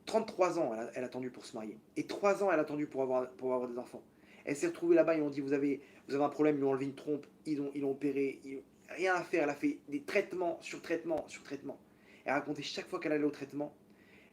33 ans, elle a attendu pour se marier. Et 3 ans, elle a attendu pour avoir des enfants. Elle s'est retrouvée là-bas, ils lui ont dit, vous avez un problème, ils lui ont enlevé une trompe, ils l'ont opéré, rien à faire, elle a fait des traitements, sur traitements. Elle racontait chaque fois qu'elle allait au traitement,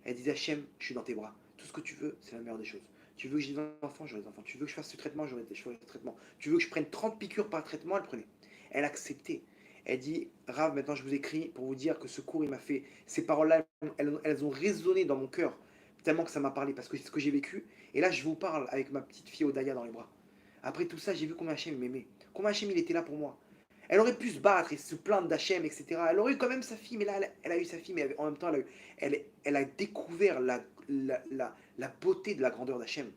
elle disait, Hachem, je suis dans tes bras. Tout ce que tu veux, c'est la meilleure des choses. Tu veux que j'ai des enfants, j'aurai des enfants. Tu veux que je fasse ce traitement, j'aurai ce traitement. Tu veux que je prenne 30 piqûres par traitement, elle prenait. Elle acceptait. Elle dit, Rav, maintenant je vous écris pour vous dire que ce cours, il m'a fait... Ces paroles-là, elles ont résonné dans mon cœur, tellement que ça m'a parlé, parce que c'est ce que j'ai vécu. Et là, je vous parle avec ma petite fille Odaya dans les bras. Après tout ça, j'ai vu combien Hachem m'aimait. Combien Hachem, il était là pour moi. Elle aurait pu se battre et se plaindre d'Hachem, etc. Elle aurait eu quand même sa fille, mais là, elle a eu sa fille, mais en même temps, elle a découvert la beauté de la grandeur d'Hachem.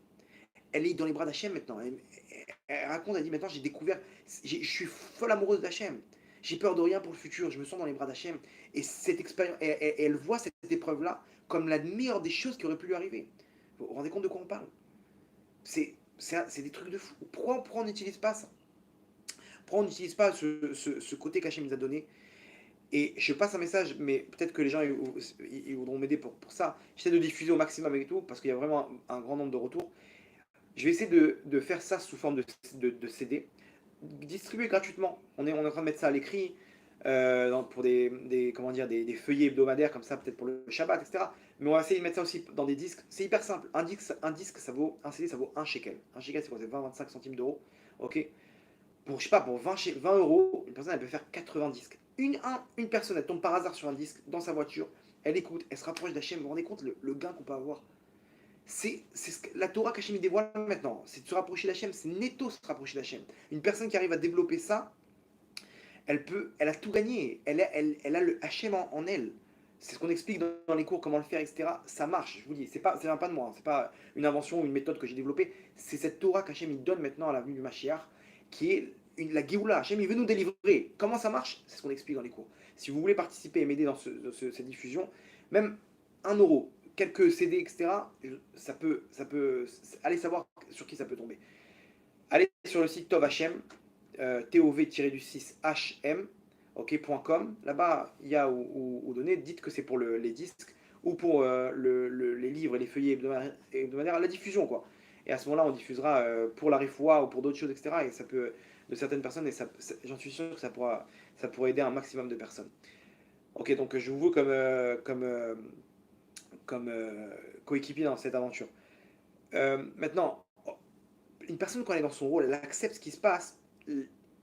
Elle est dans les bras d'Hachem maintenant. Elle raconte, elle dit maintenant, j'ai découvert, je suis folle amoureuse d'Hachem. J'ai peur de rien pour le futur, je me sens dans les bras d'Hachem. Et cette expérience, elle voit cette épreuve-là comme la meilleure des choses qui aurait pu lui arriver. Vous vous rendez compte de quoi on parle? C'est C'est des trucs de fou. Pourquoi on n'utilise pas ça? Pourquoi on n'utilise pas ce côté qu'Hachem nous a donné? Et je passe un message, mais peut-être que les gens ils voudront m'aider pour ça. J'essaie de diffuser au maximum et tout, parce qu'il y a vraiment un grand nombre de retours. Je vais essayer de faire ça sous forme de CD, distribué gratuitement. On est en train de mettre ça à l'écrit pour comment dire, des feuillets hebdomadaires comme ça, peut-être pour le Shabbat, etc. Mais on va essayer de mettre ça aussi dans des disques. C'est hyper simple. Un disque un CD, ça vaut un shekel. Un shekel, c'est quoi? C'est 20-25 centimes d'euros. Ok. Pour, je sais pas, pour 20 euros, une personne, elle peut faire 80 disques. Une personne, elle tombe par hasard sur un disque dans sa voiture, elle écoute, elle se rapproche d'Hachem. Vous vous rendez compte le gain qu'on peut avoir? La Torah qu'Hachem dévoile maintenant. C'est de se rapprocher d'Hachem, c'est netto se rapprocher d'Hachem. Une personne qui arrive à développer ça, elle a tout gagné. Elle a le Hachem en elle. C'est ce qu'on explique dans les cours, comment le faire, etc. Ça marche, je vous dis. Ça vient pas de moi. C'est pas une invention ou une méthode que j'ai développée. C'est cette Torah qu'Hachem il donne maintenant à l'avenue du Mashiach, qui est la Géoula. Hachem il veut nous délivrer. Comment ça marche? C'est ce qu'on explique dans les cours. Si vous voulez participer et m'aider dans cette diffusion, même 1 euro, quelques CD, etc., allez savoir sur qui ça peut tomber. Allez sur le site Tov Hachem, tov-6hm, .com. Là-bas, il y a où donner. Dites que c'est pour les disques ou pour les livres et les feuillets hebdomadaires, la diffusion, quoi. Et à ce moment-là, on diffusera pour la refoua ou pour d'autres choses, etc. Et ça peut, de certaines personnes, et j'en suis sûr que ça pourra aider un maximum de personnes. Ok, donc je vous veux comme coéquipier dans cette aventure. Maintenant, une personne, quand elle est dans son rôle, elle accepte ce qui se passe.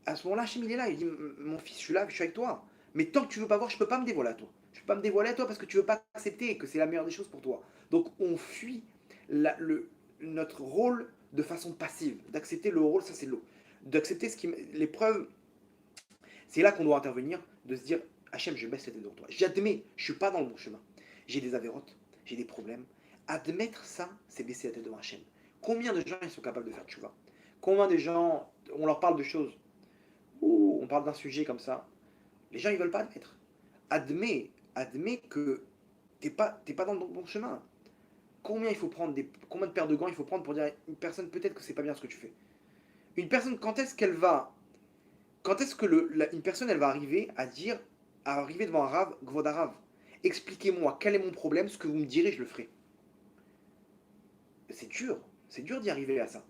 À ce moment-là, Hachem, il est là. Il dit, mon fils, je suis là, je suis avec toi. Mais tant que tu veux pas voir, je peux pas me dévoiler à toi. Je peux pas me dévoiler à toi parce que tu veux pas accepter que c'est la meilleure des choses pour toi. Donc, on fuit notre rôle de façon passive. D'accepter le rôle, ça c'est l'eau. D'accepter l'épreuve, c'est là qu'on doit intervenir, de se dire, Hachem, je baisse la tête devant toi. J'admets, je suis pas dans le bon chemin. J'ai des avérotes, j'ai des problèmes. Admettre ça, c'est baisser la tête devant Hachem. Combien de gens ils sont capables de faire tchouva? Combien de gens, on leur parle de choses, ou on parle d'un sujet comme ça, les gens ils veulent pas admettre. Admets que t'es pas dans le bon chemin. Combien de paires de gants il faut prendre pour dire à une personne peut-être que c'est pas bien ce que tu fais? Une personne, quand est-ce que une personne elle va arriver à arriver devant un rave, Gvod Arav, expliquez-moi quel est mon problème, ce que vous me direz, je le ferai. C'est dur d'y arriver à ça.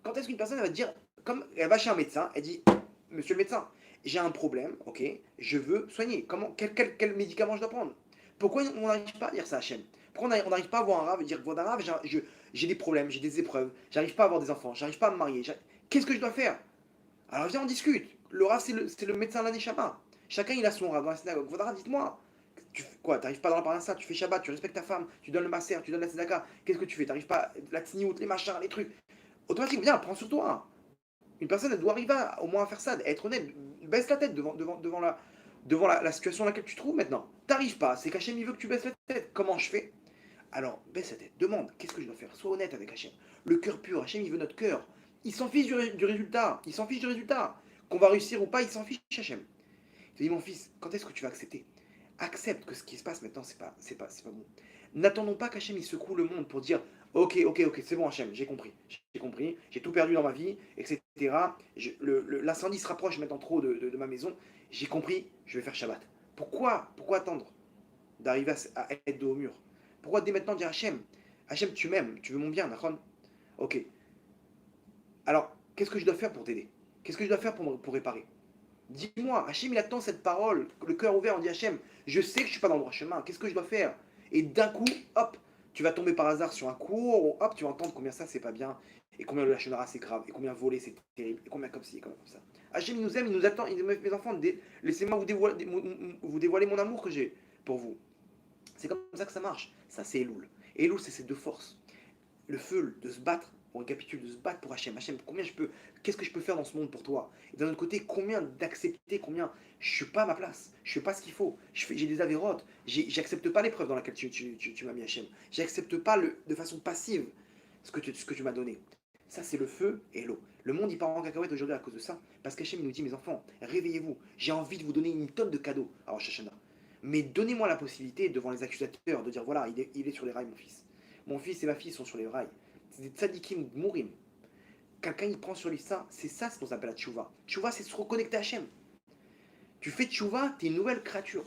Quand est-ce qu'une personne elle va dire, comme elle va chez un médecin, elle dit, monsieur le médecin, j'ai un problème, ok, je veux soigner. Quel médicament je dois prendre? Pourquoi on n'arrive pas à dire ça à Hachem? Pourquoi on n'arrive pas à voir un rave et dire, voilà, rave, j'ai des problèmes, j'ai des épreuves, j'arrive pas à avoir des enfants, j'arrive pas à me marier, qu'est-ce que je dois faire? Alors viens, on discute. Le rave, c'est le médecin l'aneshama. Chacun il a son rave dans la synagogue. Voilà, dites-moi. Quoi, t'arrives pas dans la parnassa, tu fais Shabbat, tu respectes ta femme, tu donnes le masser, tu donnes la tzedaka. Qu'est-ce que tu fais? T'arrives pas, la tzniout, les machins, les trucs. Automatiquement, viens, prends sur toi. Une personne, elle doit arriver au moins à faire ça, à être honnête. Baisse la tête devant la situation dans laquelle tu te trouves maintenant. T'arrives pas, c'est qu'Hachem il veut que tu baisses la tête. Comment je fais? Alors, baisse la tête, demande, qu'est-ce que je dois faire? Sois honnête avec Hachem. Le cœur pur, Hachem il veut notre cœur. Il s'en fiche du résultat. Il s'en fiche du résultat. Qu'on va réussir ou pas, il s'en fiche, Hachem. Il te dit, mon fils, quand est-ce que tu vas accepter? Accepte que ce qui se passe maintenant, c'est pas bon. N'attendons pas qu'Hachem il secoue le monde pour dire, ok, c'est bon Hachem, j'ai compris, j'ai tout perdu dans ma vie, etc. L'incendie se rapproche maintenant trop de ma maison, j'ai compris, je vais faire Shabbat. Pourquoi attendre d'arriver à être dos au mur? Pourquoi dès maintenant dire Hachem, tu m'aimes, tu veux mon bien, d'accord? Ok. Alors, qu'est-ce que je dois faire pour t'aider? Qu'est-ce que je dois faire pour réparer? Dis-moi, Hachem, il attend cette parole, le cœur ouvert, on dit Hachem, je sais que je ne suis pas dans le droit chemin, qu'est-ce que je dois faire? Et d'un coup, hop, tu vas tomber par hasard sur un cours, ou hop, tu vas entendre combien ça c'est pas bien, et combien le lachonara c'est grave, et combien voler c'est terrible, et combien comme ci, et combien comme ça. Hachem, il nous aime, il nous attend, il dit, mes enfants, laissez-moi vous dévoiler mon amour que j'ai pour vous. C'est comme ça que ça marche. Ça, c'est Elul. Elul, c'est ces deux forces. Le feu de se battre, on récapitule, de se battre pour Hachem. Hachem, qu'est-ce que je peux faire dans ce monde pour toi? Et d'un autre côté, combien d'accepter, je suis pas à ma place, je fais pas ce qu'il faut, j'ai des avérotes, j'accepte pas l'épreuve dans laquelle tu m'as mis Hachem. J'accepte pas de façon passive ce que tu m'as donné. Ça, c'est le feu et l'eau. Le monde, il part en cacahuète aujourd'hui à cause de ça, parce qu'Hachem nous dit, mes enfants, réveillez-vous, j'ai envie de vous donner une tonne de cadeaux à Rosh Hashanah. Mais donnez-moi la possibilité, devant les accusateurs, de dire, voilà, il est sur les rails, mon fils. Mon fils et ma fille sont sur les rails. C'est des tzadikim mourim. quelqu'un il prend sur lui ça, c'est ça ce qu'on appelle la tchouva. Tchouva, c'est se reconnecter à Hachem. Tu fais tchouva, t'es une nouvelle créature.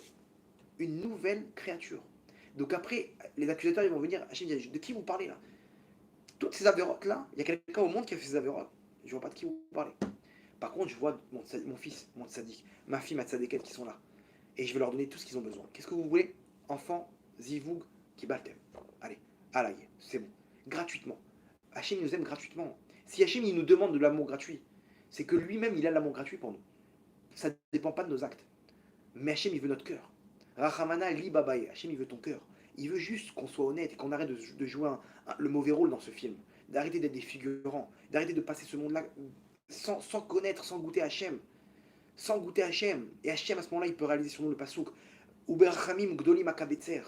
Une nouvelle créature. Donc après, les accusateurs ils vont venir, Hachem dit, de qui vous parlez là? Toutes ces avérotes là, il y a quelqu'un au monde qui a fait ces avérotes. Je vois pas de qui vous parlez. Par contre, je vois mon fils, mon tzaddik, ma fille, ma tzaddiket qui sont là. Et je vais leur donner tout ce qu'ils ont besoin. Qu'est-ce que vous voulez? Enfant, zivoug, kibaltem. Allez, alaï, c'est bon. Gratuitement. Hachem nous aime gratuitement. Si Hachem il nous demande de l'amour gratuit, c'est que lui-même il a l'amour gratuit pour nous. Ça ne dépend pas de nos actes. Mais Hachem il veut notre cœur. Rachamana li babaye. Hachem il veut ton cœur. Il veut juste qu'on soit honnête et qu'on arrête de jouer le mauvais rôle dans ce film. D'arrêter d'être des figurants. D'arrêter de passer ce monde-là sans connaître, sans goûter Hachem. Sans goûter Hachem. Et Hachem à ce moment-là il peut réaliser sur nous le pasouk. Uberachamim gdolim akabetzer.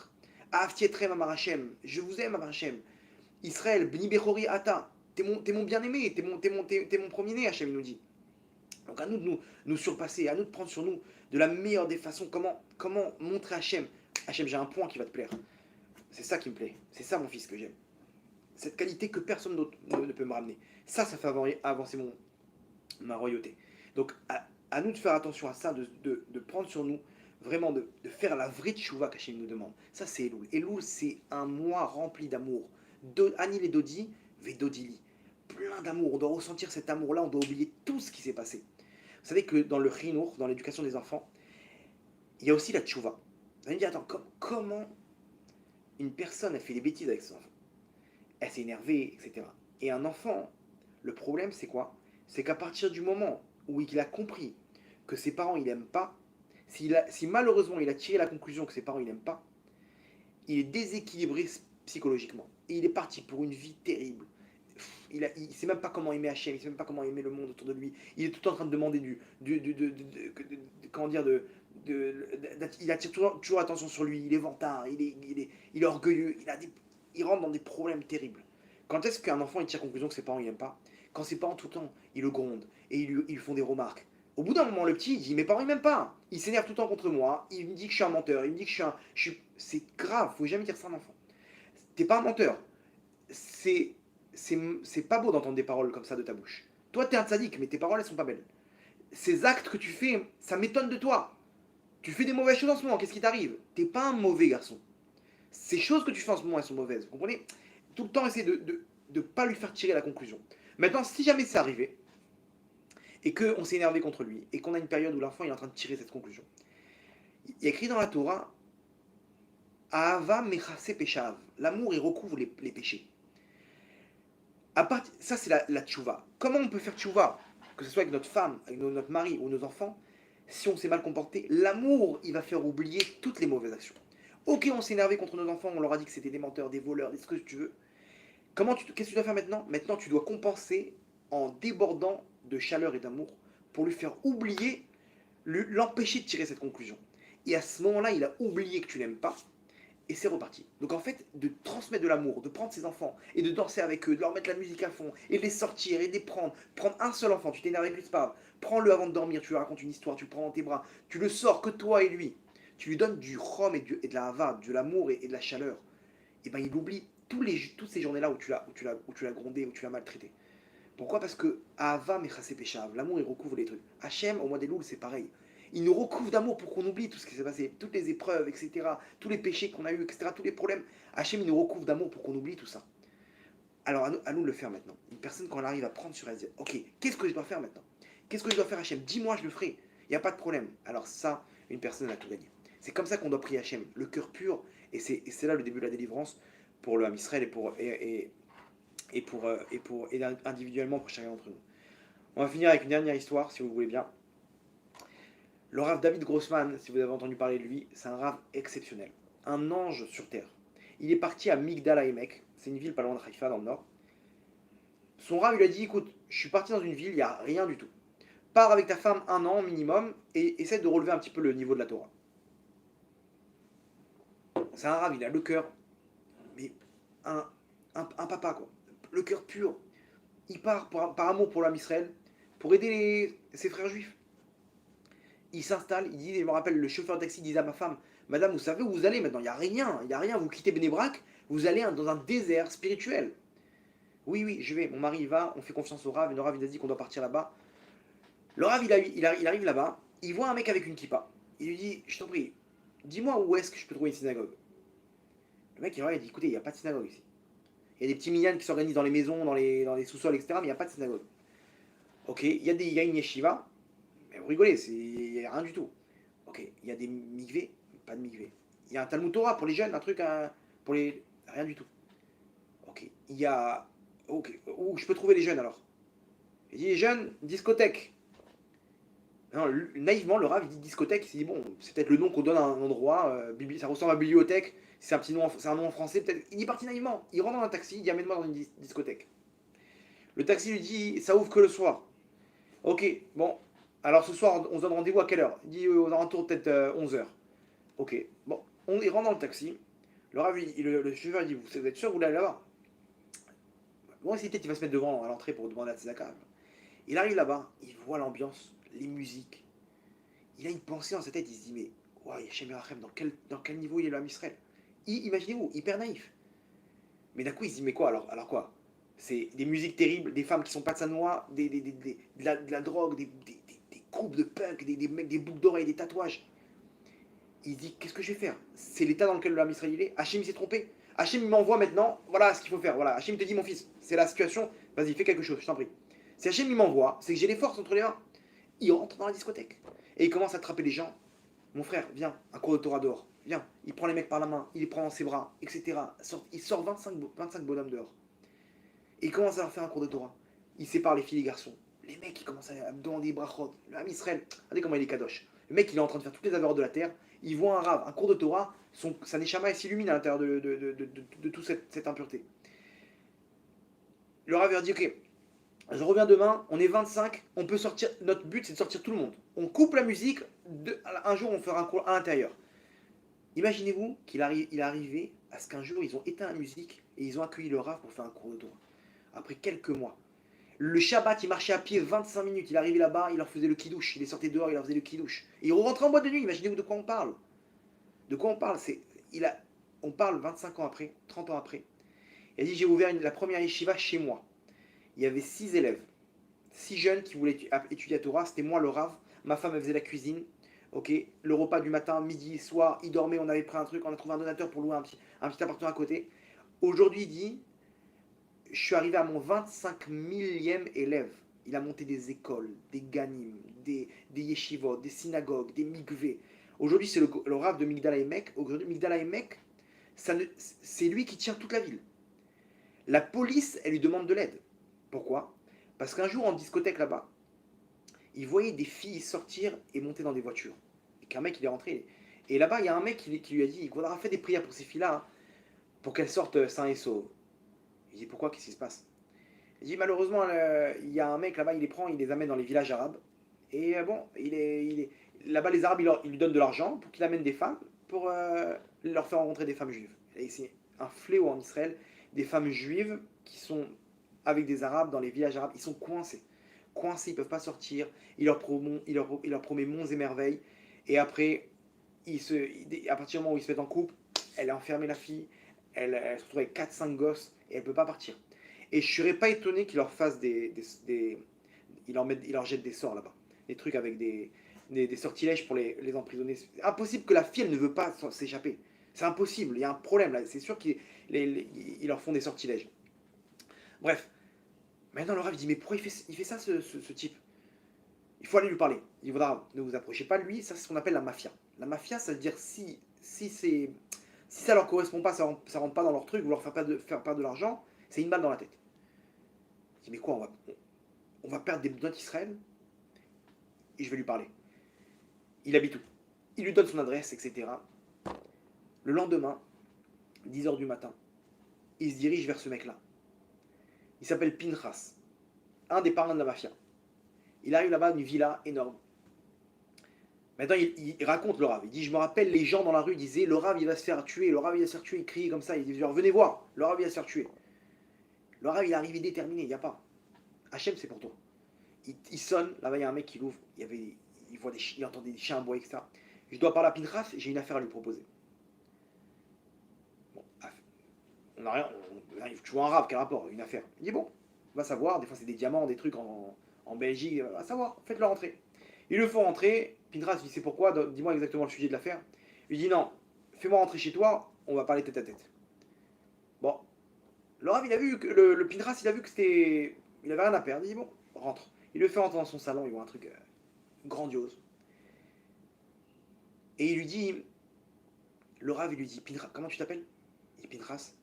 Aftietrem amar Hachem. Je vous aime amar Hachem. Israël, Bni Bechori Ata, t'es mon bien-aimé, t'es mon premier-né, Hachem il nous dit. Donc à nous de nous surpasser, à nous de prendre sur nous de la meilleure des façons, comment montrer à Hachem, Hachem j'ai un point qui va te plaire. C'est ça qui me plaît, c'est ça mon fils que j'aime. Cette qualité que personne d'autre ne peut me ramener. Ça fait avancer ma royauté. Donc à nous de faire attention à ça, de prendre sur nous, vraiment de faire la vraie tchouva qu'Hachem nous demande. Ça c'est Elul. Elul c'est un mois rempli d'amour. Anil et Dodi, Vedodili. Plein d'amour, on doit ressentir cet amour-là, on doit oublier tout ce qui s'est passé. Vous savez que dans le Chinour, dans l'éducation des enfants, il y a aussi la tchouva. Vous allez me dire, attends, comment une personne a fait des bêtises avec son enfant? Elle s'est énervée, etc. Et un enfant, le problème c'est quoi? C'est qu'à partir du moment où il a compris que ses parents il n'aiment pas, si malheureusement il a tiré la conclusion que ses parents il n'aiment pas, il est déséquilibré psychologiquement. Et il est parti pour une vie terrible. Il ne sait même pas comment aimer Hachem, il ne sait même pas comment aimer le monde autour de lui. Il est tout le temps en train de demander comment dire, il attire toujours attention sur lui, il est vantard, il est orgueilleux, il rentre dans des problèmes terribles. Quand est-ce qu'un enfant il tire conclusion que ses parents il n'aiment pas? Quand ses parents tout le temps, ils le grondent et ils font des remarques. Au bout d'un moment, le petit, il dit, mes parents ils m'aiment pas. Il s'énerve tout le temps contre moi, il me dit que je suis un menteur, il me dit que c'est grave, faut jamais dire ça à un enfant. T'es pas un menteur. C'est pas beau d'entendre des paroles comme ça de ta bouche. Toi, t'es un tzaddik, mais tes paroles, elles sont pas belles. Ces actes que tu fais, ça m'étonne de toi. Tu fais des mauvaises choses en ce moment, qu'est-ce qui t'arrive? T'es pas un mauvais garçon. Ces choses que tu fais en ce moment, elles sont mauvaises. Vous comprenez? Tout le temps, essayer de pas lui faire tirer la conclusion. Maintenant, si jamais c'est arrivé, et qu'on s'est énervé contre lui, et qu'on a une période où l'enfant est en train de tirer cette conclusion, il y a écrit dans la Torah, Ahava mechase peshav. L'amour, il recouvre les péchés. Ça, c'est la tchouva. Comment on peut faire tchouva? Que ce soit avec notre femme, avec notre mari ou nos enfants, si on s'est mal comporté, l'amour, il va faire oublier toutes les mauvaises actions. Ok, on s'est énervé contre nos enfants, on leur a dit que c'était des menteurs, des voleurs, des ce que tu veux. Qu'est-ce que tu dois faire maintenant? Maintenant, tu dois compenser en débordant de chaleur et d'amour pour lui faire oublier, l'empêcher de tirer cette conclusion. Et à ce moment-là, il a oublié que tu l'aimes pas, et c'est reparti. Donc en fait, de transmettre de l'amour, de prendre ses enfants, et de danser avec eux, de leur mettre la musique à fond, et de les sortir, et de les prendre. Prendre un seul enfant, tu t'énerves avec lui, c'est pas grave. Prends-le avant de dormir, tu lui racontes une histoire, tu le prends dans tes bras, tu le sors que toi et lui. Tu lui donnes du rhum et de la hava, de l'amour et de la chaleur. Et ben il oublie toutes ces journées-là où tu l'as grondé, où tu l'as maltraité. Pourquoi? Parce que Ahava mechase peshav, l'amour il recouvre les trucs. Hachem, au mois des Louls, c'est pareil. Il nous recouvre d'amour pour qu'on oublie tout ce qui s'est passé, toutes les épreuves, etc., tous les péchés qu'on a eus, etc., tous les problèmes. Hachem, il nous recouvre d'amour pour qu'on oublie tout ça. Alors à nous de le faire maintenant. Une personne, quand elle arrive à prendre sur elle, dit, ok, qu'est-ce que je dois faire maintenant? Qu'est-ce que je dois faire, Hachem? Dis-moi, je le ferai. Il n'y a pas de problème. Alors ça, une personne a tout gagné. C'est comme ça qu'on doit prier Hachem, le cœur pur, et c'est là le début de la délivrance pour le Ham Israël et individuellement pour chacun d'entre nous. On va finir avec une dernière histoire, si vous voulez bien. Le Rav David Grossman, si vous avez entendu parler de lui, c'est un Rav exceptionnel. Un ange sur terre. Il est parti à Migdal HaEmek, c'est une ville pas loin de Haïfa dans le nord. Son Rav lui a dit, écoute, je suis parti dans une ville, il n'y a rien du tout. Pars avec ta femme 1 an minimum et essaie de relever un petit peu le niveau de la Torah. C'est un Rav, il a le cœur, mais un papa quoi. Le cœur pur. Il part par amour pour l'âme Israël, pour aider ses frères juifs. Il s'installe, il dit, je me rappelle, le chauffeur de taxi disait à ma femme, madame, vous savez où vous allez maintenant? Il n'y a rien, vous quittez Bénébrac, vous allez dans un désert spirituel. Oui, oui, je vais. Mon mari, il va. On fait confiance au Rav. Et le Rav, il a dit qu'on doit partir là-bas. Le Rav, il arrive là-bas. Il voit un mec avec une kippa. Il lui dit, je t'en prie, dis-moi où est-ce que je peux trouver une synagogue. Le mec, il regarde, il dit, écoutez, il n'y a pas de synagogue ici. Il y a des petits minyan qui s'organisent dans les maisons, dans les sous-sols, etc. Mais il n'y a pas de synagogue. Ok, il y a une yeshiva. Mais vous rigolez, il n'y a rien du tout. Ok, il y a des mikvés. Pas de mikvés. Il y a un Talmud Torah pour les jeunes, un truc pour les... Rien du tout. Ok, il y a... Ok, où je peux trouver les jeunes alors? Il dit les jeunes, discothèque. Non, naïvement, le Rav il dit discothèque, il s'est dit bon, c'est peut-être le nom qu'on donne à un endroit, ça ressemble à bibliothèque, c'est un petit nom, c'est un nom en français, peut-être. Il est parti naïvement, il rentre dans un taxi, il dit amène-moi dans une discothèque. Le taxi lui dit ça ouvre que le soir. Ok, bon, alors ce soir on se donne rendez-vous à quelle heure? Il dit aux alentours peut-être 11h. Ok, bon, il rentre dans le taxi, le Rav, le chauffeur il dit vous êtes sûr que vous voulez aller là-bas? Bon, c'est peut-être il va se mettre devant à l'entrée pour demander à Tzedaka. Il arrive là-bas, il voit l'ambiance, les musiques. Il a une pensée dans sa tête, il se dit mais ouais, Hachem Yerachem, dans quel niveau il est l'homme Israël? Imaginez-vous, hyper naïf. Mais d'un coup, il se dit mais quoi alors quoi? C'est des musiques terribles, des femmes qui sont pas de sa noix, de la drogue, des groupes de punk, des mecs, des boucles d'oreilles, des tatouages. Il se dit qu'est-ce que je vais faire? C'est l'état dans lequel l'homme Israël il est. Hachem il s'est trompé. Hachem il m'envoie maintenant, voilà ce qu'il faut faire. Voilà, Hachem te dit mon fils, c'est la situation, vas-y fais quelque chose, je t'en prie. Si Hachem il m'envoie, c'est que j'ai les forces entre les mains. Il rentre dans la discothèque et il commence à attraper les gens. Mon frère, viens, un cours de Torah dehors. Viens, il prend les mecs par la main, il les prend dans ses bras, etc. Il sort 25 bonhommes dehors. Et il commence à leur faire un cours de Torah. Il sépare les filles et les garçons. Les mecs, ils commencent à demander des brachot. Le Ham Israël, regardez comment il est kadosh. Le mec, il est en train de faire toutes les aveurs de la terre. Il voit un rave, un cours de Torah. Sa neshama s'illumine à l'intérieur de toute cette impureté. Le rave leur dit ok, je reviens demain, on est 25, on peut sortir. Notre but, c'est de sortir tout le monde. On coupe la musique. Un jour, on fera un cours à l'intérieur. Imaginez-vous il est arrivé à ce qu'un jour, ils ont éteint la musique et ils ont accueilli le Rav pour faire un cours de Torah. Après quelques mois. Le Shabbat, il marchait à pied 25 minutes. Il arrivait là-bas, il leur faisait le kidouche. Il est sorti dehors, il leur faisait le kidouche. Et il rentrait en boîte de nuit. Imaginez-vous de quoi on parle. De quoi on parle On parle 25 ans après, 30 ans après. Il a dit j'ai ouvert la première yeshiva chez moi. Il y avait 6 élèves. 6 jeunes qui voulaient étudier à Torah. C'était moi le Rav. Ma femme, elle faisait la cuisine. Ok, le repas du matin, midi, soir, il dormait, on avait pris un truc, on a trouvé un donateur pour louer un petit appartement à côté. Aujourd'hui, il dit, je suis arrivé à mon 25 millième élève. Il a monté des écoles, des ganim, des yeshivot, des synagogues, des mikveh. Aujourd'hui, c'est le Rav de Migdal HaEmek. Aujourd'hui, Migdal HaEmek, c'est lui qui tient toute la ville. La police, elle lui demande de l'aide. Pourquoi? Parce qu'un jour, en discothèque là-bas, il voyait des filles sortir et monter dans des voitures. Et qu'un mec, il est rentré. Et là-bas, il y a un mec qui lui a dit, il faudra faire des prières pour ces filles-là, hein, pour qu'elles sortent sains et sauves. Il dit, pourquoi? Qu'est-ce qui se passe? Il dit, malheureusement, il y a un mec là-bas, il les prend, il les amène dans les villages arabes. Et bon, là-bas, les Arabes, ils lui donnent de l'argent pour qu'il amène des femmes, pour leur faire rencontrer des femmes juives. Et c'est un fléau en Israël, des femmes juives qui sont avec des Arabes dans les villages arabes, ils sont coincés. Coincés, ils ne peuvent pas sortir. Il leur promet monts et merveilles. Et après, à partir du moment où ils se mettent en couple, elle est enfermée, la fille. Elle se retrouve avec 4-5 gosses et elle ne peut pas partir. Et je ne serais pas étonné qu'il leur fasse il leur jette des sorts là-bas. Des trucs avec des sortilèges pour les emprisonner. C'est impossible que la fille, elle ne veut pas s'échapper. C'est impossible, il y a un problème là. C'est sûr qu'ils leur font des sortilèges. Bref, maintenant le Rav dit mais pourquoi il fait ça ce type? Il faut aller lui parler. Il faudra ne vous approchez pas de lui, ça c'est ce qu'on appelle la mafia. La mafia, ça veut dire si ça leur correspond pas, ça rentre pas dans leur truc, vous leur faire perdre de l'argent, c'est une balle dans la tête. Il dit mais quoi, on va perdre des notes Israël et je vais lui parler. Il habite où? Il lui donne son adresse, etc. Le lendemain, 10h du matin, il se dirige vers ce mec-là. Il s'appelle Pinchas, un des parrains de la mafia. Il arrive là-bas, une villa énorme. Maintenant, il raconte le Rav. Il dit, je me rappelle, les gens dans la rue disaient, le Rav, il va se faire tuer. Le Rav, il va se faire tuer. Il criait comme ça. Il disait, venez voir. Le Rav, il va se faire tuer. Le Rav, il est arrivé déterminé. Il n'y a pas. Hachem, c'est pour toi. Il sonne. Là-bas, il y a un mec qui l'ouvre. Il entend des chiens aboyer, etc. Je dois parler à Pinchas. J'ai une affaire à lui proposer. Bon, On a rien, tu vois un rave, quel rapport? Une affaire. Il dit bon, va savoir, des fois c'est des diamants, des trucs en Belgique, va savoir, faites-le rentrer. Ils le font rentrer, Pindras lui dit c'est pourquoi, dis-moi exactement le sujet de l'affaire. Il dit non, fais-moi rentrer chez toi, on va parler tête à tête. Bon, le rave il a vu que le Pindras il a vu que c'était. Il avait rien à perdre, il dit bon, rentre. Il le fait rentrer dans son salon, il voit un truc grandiose. Et il lui dit, le rave il lui dit, Pindras, comment tu t'appelles? Il dit Pindras.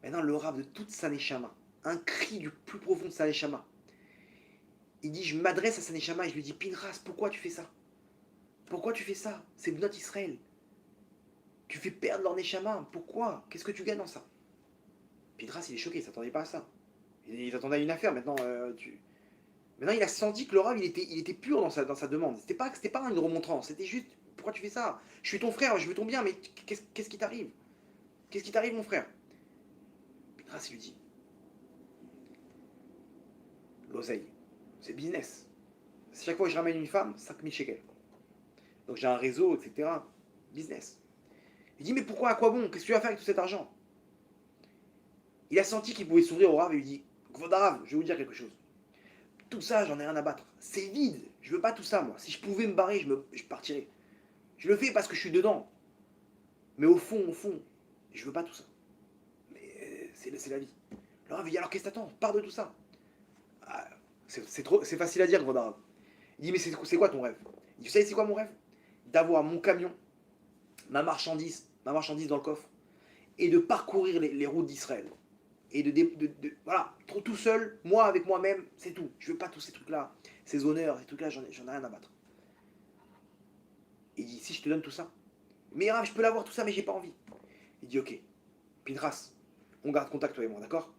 Maintenant le rave de toute sa neshama, un cri du plus profond de sa neshama. Il dit, je m'adresse à sa neshama et je lui dis, Pindras, pourquoi tu fais ça? Pourquoi tu fais ça? C'est notre Israël. Tu fais perdre leur neshama. Pourquoi? Qu'est-ce que tu gagnes dans ça? Pindras, il est choqué, il s'attendait pas à ça. Il s'attendait à une affaire. Maintenant, il a senti que le rave, il était pur dans sa demande. C'était pas une remontrance. C'était juste, pourquoi tu fais ça? Je suis ton frère, je veux ton bien, mais qu'est-ce qui t'arrive? Qu'est-ce qui t'arrive, mon frère? Pindras, il lui dit, l'oseille, c'est business. Chaque fois que je ramène une femme, 5000 shekels. Donc j'ai un réseau, etc. Business. Il dit, mais pourquoi, à quoi bon? Qu'est-ce que tu vas faire avec tout cet argent? Il a senti qu'il pouvait s'ouvrir au rave et lui dit, Kvodarav, je vais vous dire quelque chose. Tout ça, j'en ai rien à battre. C'est vide. Je veux pas tout ça, moi. Si je pouvais me barrer, je partirais. Je le fais parce que je suis dedans. Mais au fond, je veux pas tout ça. Mais c'est la vie. Le rave, il dit, alors qu'est-ce que t'attends? Pars de tout ça. Ah, c'est facile à dire, Kvodarav. Il dit, mais c'est quoi ton rêve? Il dit, vous savez, c'est quoi mon rêve? D'avoir mon camion, ma marchandise dans le coffre, et de parcourir les routes d'Israël. Et voilà, tout seul, moi avec moi-même, c'est tout. Je veux pas tous ces trucs-là, ces honneurs, ces trucs-là, j'en ai rien à battre. Il dit, si je te donne tout ça, mais Rav, je peux l'avoir tout ça, mais j'ai pas envie. Il dit, ok, Pindras, on garde contact toi et moi, d'accord?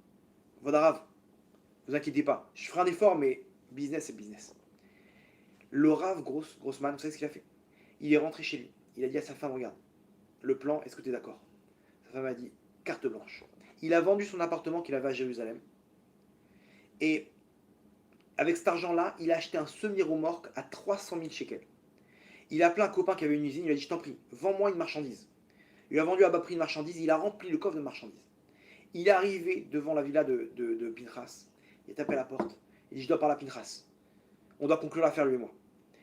Vodarav, vous inquiétez pas, je ferai un effort, mais business c'est business. Le Rav Grossman, vous savez ce qu'il a fait? Il est rentré chez lui, il a dit à sa femme, regarde, le plan, est-ce que tu es d'accord? Sa femme a dit, carte blanche. Il a vendu son appartement qu'il avait à Jérusalem. Et avec cet argent-là, il a acheté un semi-remorque à 300 000 shekels. Il a appelé un copain qui avait une usine, il lui a dit, je t'en prie, vends-moi une marchandise. Il lui a vendu à bas prix une marchandise, il a rempli le coffre de marchandises. Il est arrivé devant la villa de Pinchas. Il a tapé à la porte. Il dit, je dois parler à Pinchas. On doit conclure l'affaire, lui et moi.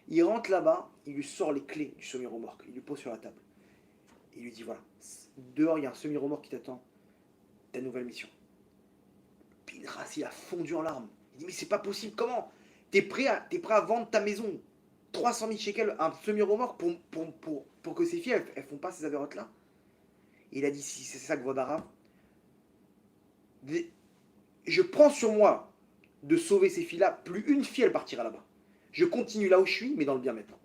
Il rentre là-bas, il lui sort les clés du semi-remorque. Il lui pose sur la table. Il lui dit, voilà, dehors, il y a un semi-remorque qui t'attend. Ta nouvelle mission. Pinchas, il a fondu en larmes. Il dit, mais c'est pas possible, comment? T'es prêt à vendre ta maison 300 000 shekels, un semi-remorque pour que ces filles, elles font pas ces avérotes-là? Il a dit, si c'est ça que Vodarav, je prends sur moi de sauver ces filles-là, plus une fille, elle partira là-bas. Je continue là où je suis, mais dans le bien maintenant.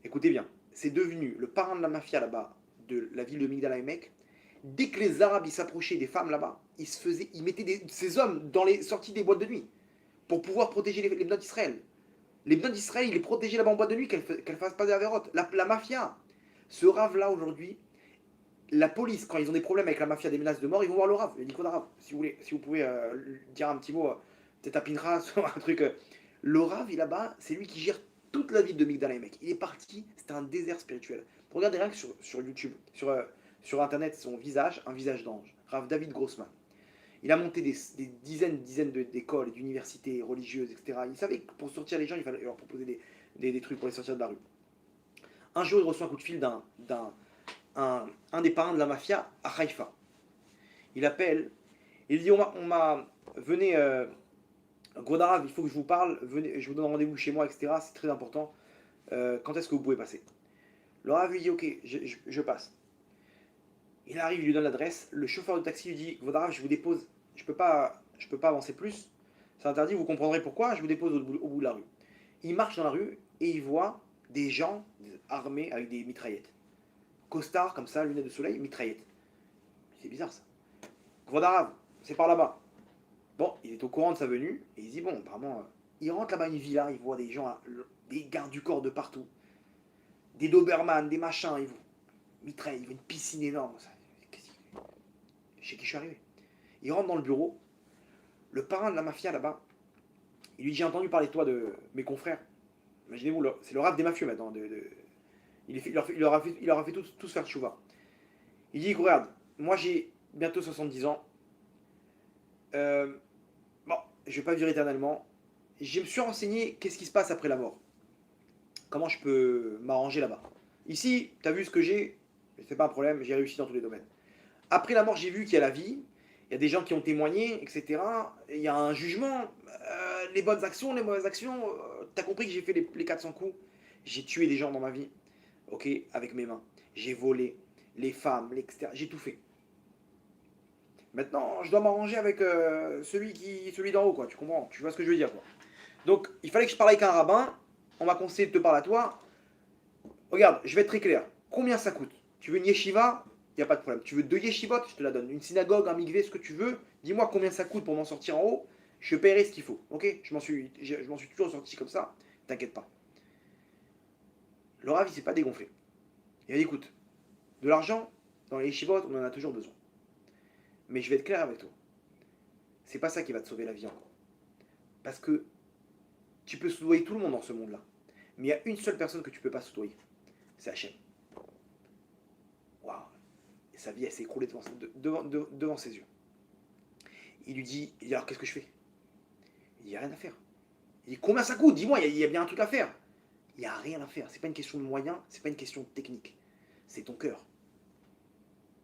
Écoutez bien, c'est devenu le parrain de la mafia là-bas, de la ville de Migdal HaEmek. Dès que les Arabes s'approchaient des femmes là-bas, ils mettaient ces hommes dans les sorties des boîtes de nuit pour pouvoir protéger les bnot d'Israël. Les bnot d'Israël, ils les protégeaient là-bas en boîte de nuit, qu'elles ne fassent pas des avérotes. La mafia, ce rave-là aujourd'hui, la police, quand ils ont des problèmes avec la mafia, des menaces de mort, ils vont voir le rave, le Nico d'Arabe. Si vous pouvez dire un petit mot, peut-être à Pinchas ou un truc. Le rave, il là-bas, c'est lui qui gère toute la ville de Migdal HaEmek. Il est parti, c'était un désert spirituel. Regardez rien que sur YouTube, sur Internet, son visage, un visage d'ange. Rav David Grossman. Il a monté des dizaines d'écoles, d'universités religieuses, etc. Il savait que pour sortir les gens, il fallait leur proposer des trucs pour les sortir de la rue. Un jour, il reçoit un coup de fil un des parrains de la mafia à Haïfa. Il appelle, il dit, venez, Godarav, il faut que je vous parle, venez, je vous donne rendez-vous chez moi, etc. C'est très important. Quand est-ce que vous pouvez passer? Le Rav lui dit, ok, je passe. Il arrive, il lui donne l'adresse. Le chauffeur de taxi lui dit, Godarav, je vous dépose, je peux pas avancer plus. C'est interdit, vous comprendrez pourquoi, je vous dépose au bout de la rue. Il marche dans la rue et il voit des gens armés avec des mitraillettes. Costard, comme ça, lunettes de soleil, mitraillette. C'est bizarre ça. Vodarav, c'est par là-bas. Bon, il est au courant de sa venue, et il dit, bon, apparemment, il rentre là-bas une villa, il voit des gens, des gardes du corps de partout, des Doberman, des machins, il voit mitraille, il voit une piscine énorme. Chez qui je suis arrivé? Il rentre dans le bureau, le parrain de la mafia là-bas, il lui dit, j'ai entendu parler de toi de mes confrères. Imaginez-vous, c'est le rave des mafieux maintenant. Il leur a fait tous faire tchouva. Il dit, regarde, moi j'ai bientôt 70 ans. Euh, bon, je vais pas vivre éternellement. Je me suis renseigné qu'est-ce qui se passe après la mort. Comment je peux m'arranger là-bas. Ici, tu as vu ce que j'ai, c'est pas un problème, j'ai réussi dans tous les domaines. Après la mort, j'ai vu qu'il y a la vie, il y a des gens qui ont témoigné, etc. Il y a un jugement, les bonnes actions, les mauvaises actions. T'as compris que j'ai fait les 400 coups. J'ai tué des gens dans ma vie, ok, avec mes mains. J'ai volé les femmes, etc. J'ai tout fait. Maintenant, je dois m'arranger avec celui d'en haut, quoi. Tu comprends? Tu vois ce que je veux dire, quoi. Donc, il fallait que je parle avec un rabbin. On m'a conseillé de te parler à toi. Regarde, je vais être très clair. Combien ça coûte? Tu veux une yeshiva? Il n'y a pas de problème. Tu veux deux yeshivot? Je te la donne. Une synagogue, un mikvé, ce que tu veux. Dis-moi combien ça coûte pour m'en sortir en haut. Je paierai ce qu'il faut. Ok? Je m'en suis toujours sorti comme ça. T'inquiète pas. Le Rav, il s'est pas dégonflé. Il a dit écoute, de l'argent, dans les yeshivot, on en a toujours besoin. Mais je vais être clair avec toi. C'est pas ça qui va te sauver la vie encore. Parce que tu peux soudoyer tout le monde dans ce monde-là. Mais il y a une seule personne que tu peux pas soudoyer. C'est Hachem. Waouh. Et sa vie, elle s'est écroulée devant ses yeux. Il dit alors qu'est-ce que je fais? Il n'y a rien à faire. Il dit combien ça coûte? Dis-moi, il y a bien un truc à faire. Il n'y a rien à faire. C'est pas une question de moyens, c'est pas une question de technique. C'est ton cœur.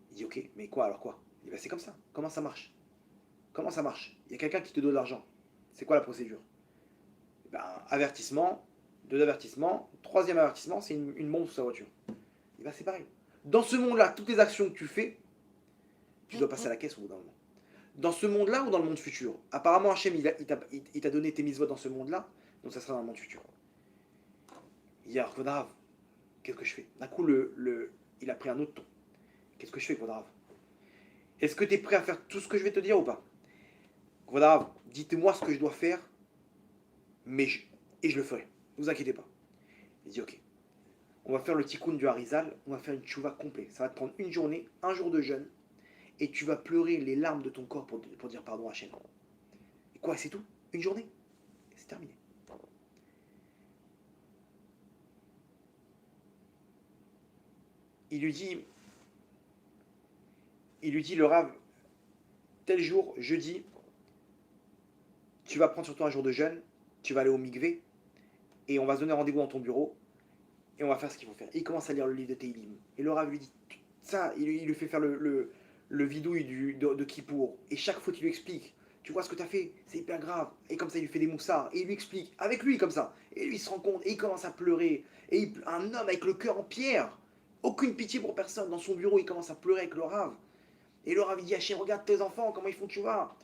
Il dit ok, mais quoi alors quoi? Il dit bah, c'est comme ça. Comment ça marche? Comment ça marche? Il y a quelqu'un qui te donne de l'argent. C'est quoi la procédure? Ben, avertissement, deux avertissements, troisième avertissement, c'est une bombe sous sa voiture. Et ben c'est pareil. Dans ce monde-là, toutes les actions que tu fais, tu dois passer à la caisse au bout d'un moment. Dans ce monde-là ou dans le monde futur? Apparemment, Hachem, il t'a donné tes mitzvot dans ce monde-là, donc ça sera dans le monde futur. Il y a Kvodrav, qu'est-ce que je fais? D'un coup, il a pris un autre ton. Qu'est-ce que je fais, Kvodrav? Est-ce que tu es prêt à faire tout ce que je vais te dire ou pas? Kvodrav, dites-moi ce que je dois faire, et je le ferai. Ne vous inquiétez pas. Il dit ok. On va faire le tikkun du Harizal, on va faire une tchouva complète. Ça va te prendre une journée, un jour de jeûne, et tu vas pleurer les larmes de ton corps pour dire pardon à Hachem. Et quoi, c'est tout? Une journée? C'est terminé. Il lui dit, le Rav, tel jour, jeudi, tu vas prendre sur toi un jour de jeûne, tu vas aller au mikvé, et on va se donner rendez-vous dans ton bureau, et on va faire ce qu'il faut faire. Et il commence à lire le livre de Teilim. Et le Rav lui dit, ça, il lui fait faire le vidouille de Kippour. Et chaque fois, il lui explique, tu vois ce que tu as fait, c'est hyper grave. Et comme ça, il lui fait des moussards. Et il lui explique, avec lui, comme ça. Et lui, il se rend compte, et il commence à pleurer. Et un homme avec le cœur en pierre, aucune pitié pour personne, dans son bureau, il commence à pleurer avec le Rav. Et le Rav, il dit, Hachem, regarde tes enfants, comment ils font, tu vois.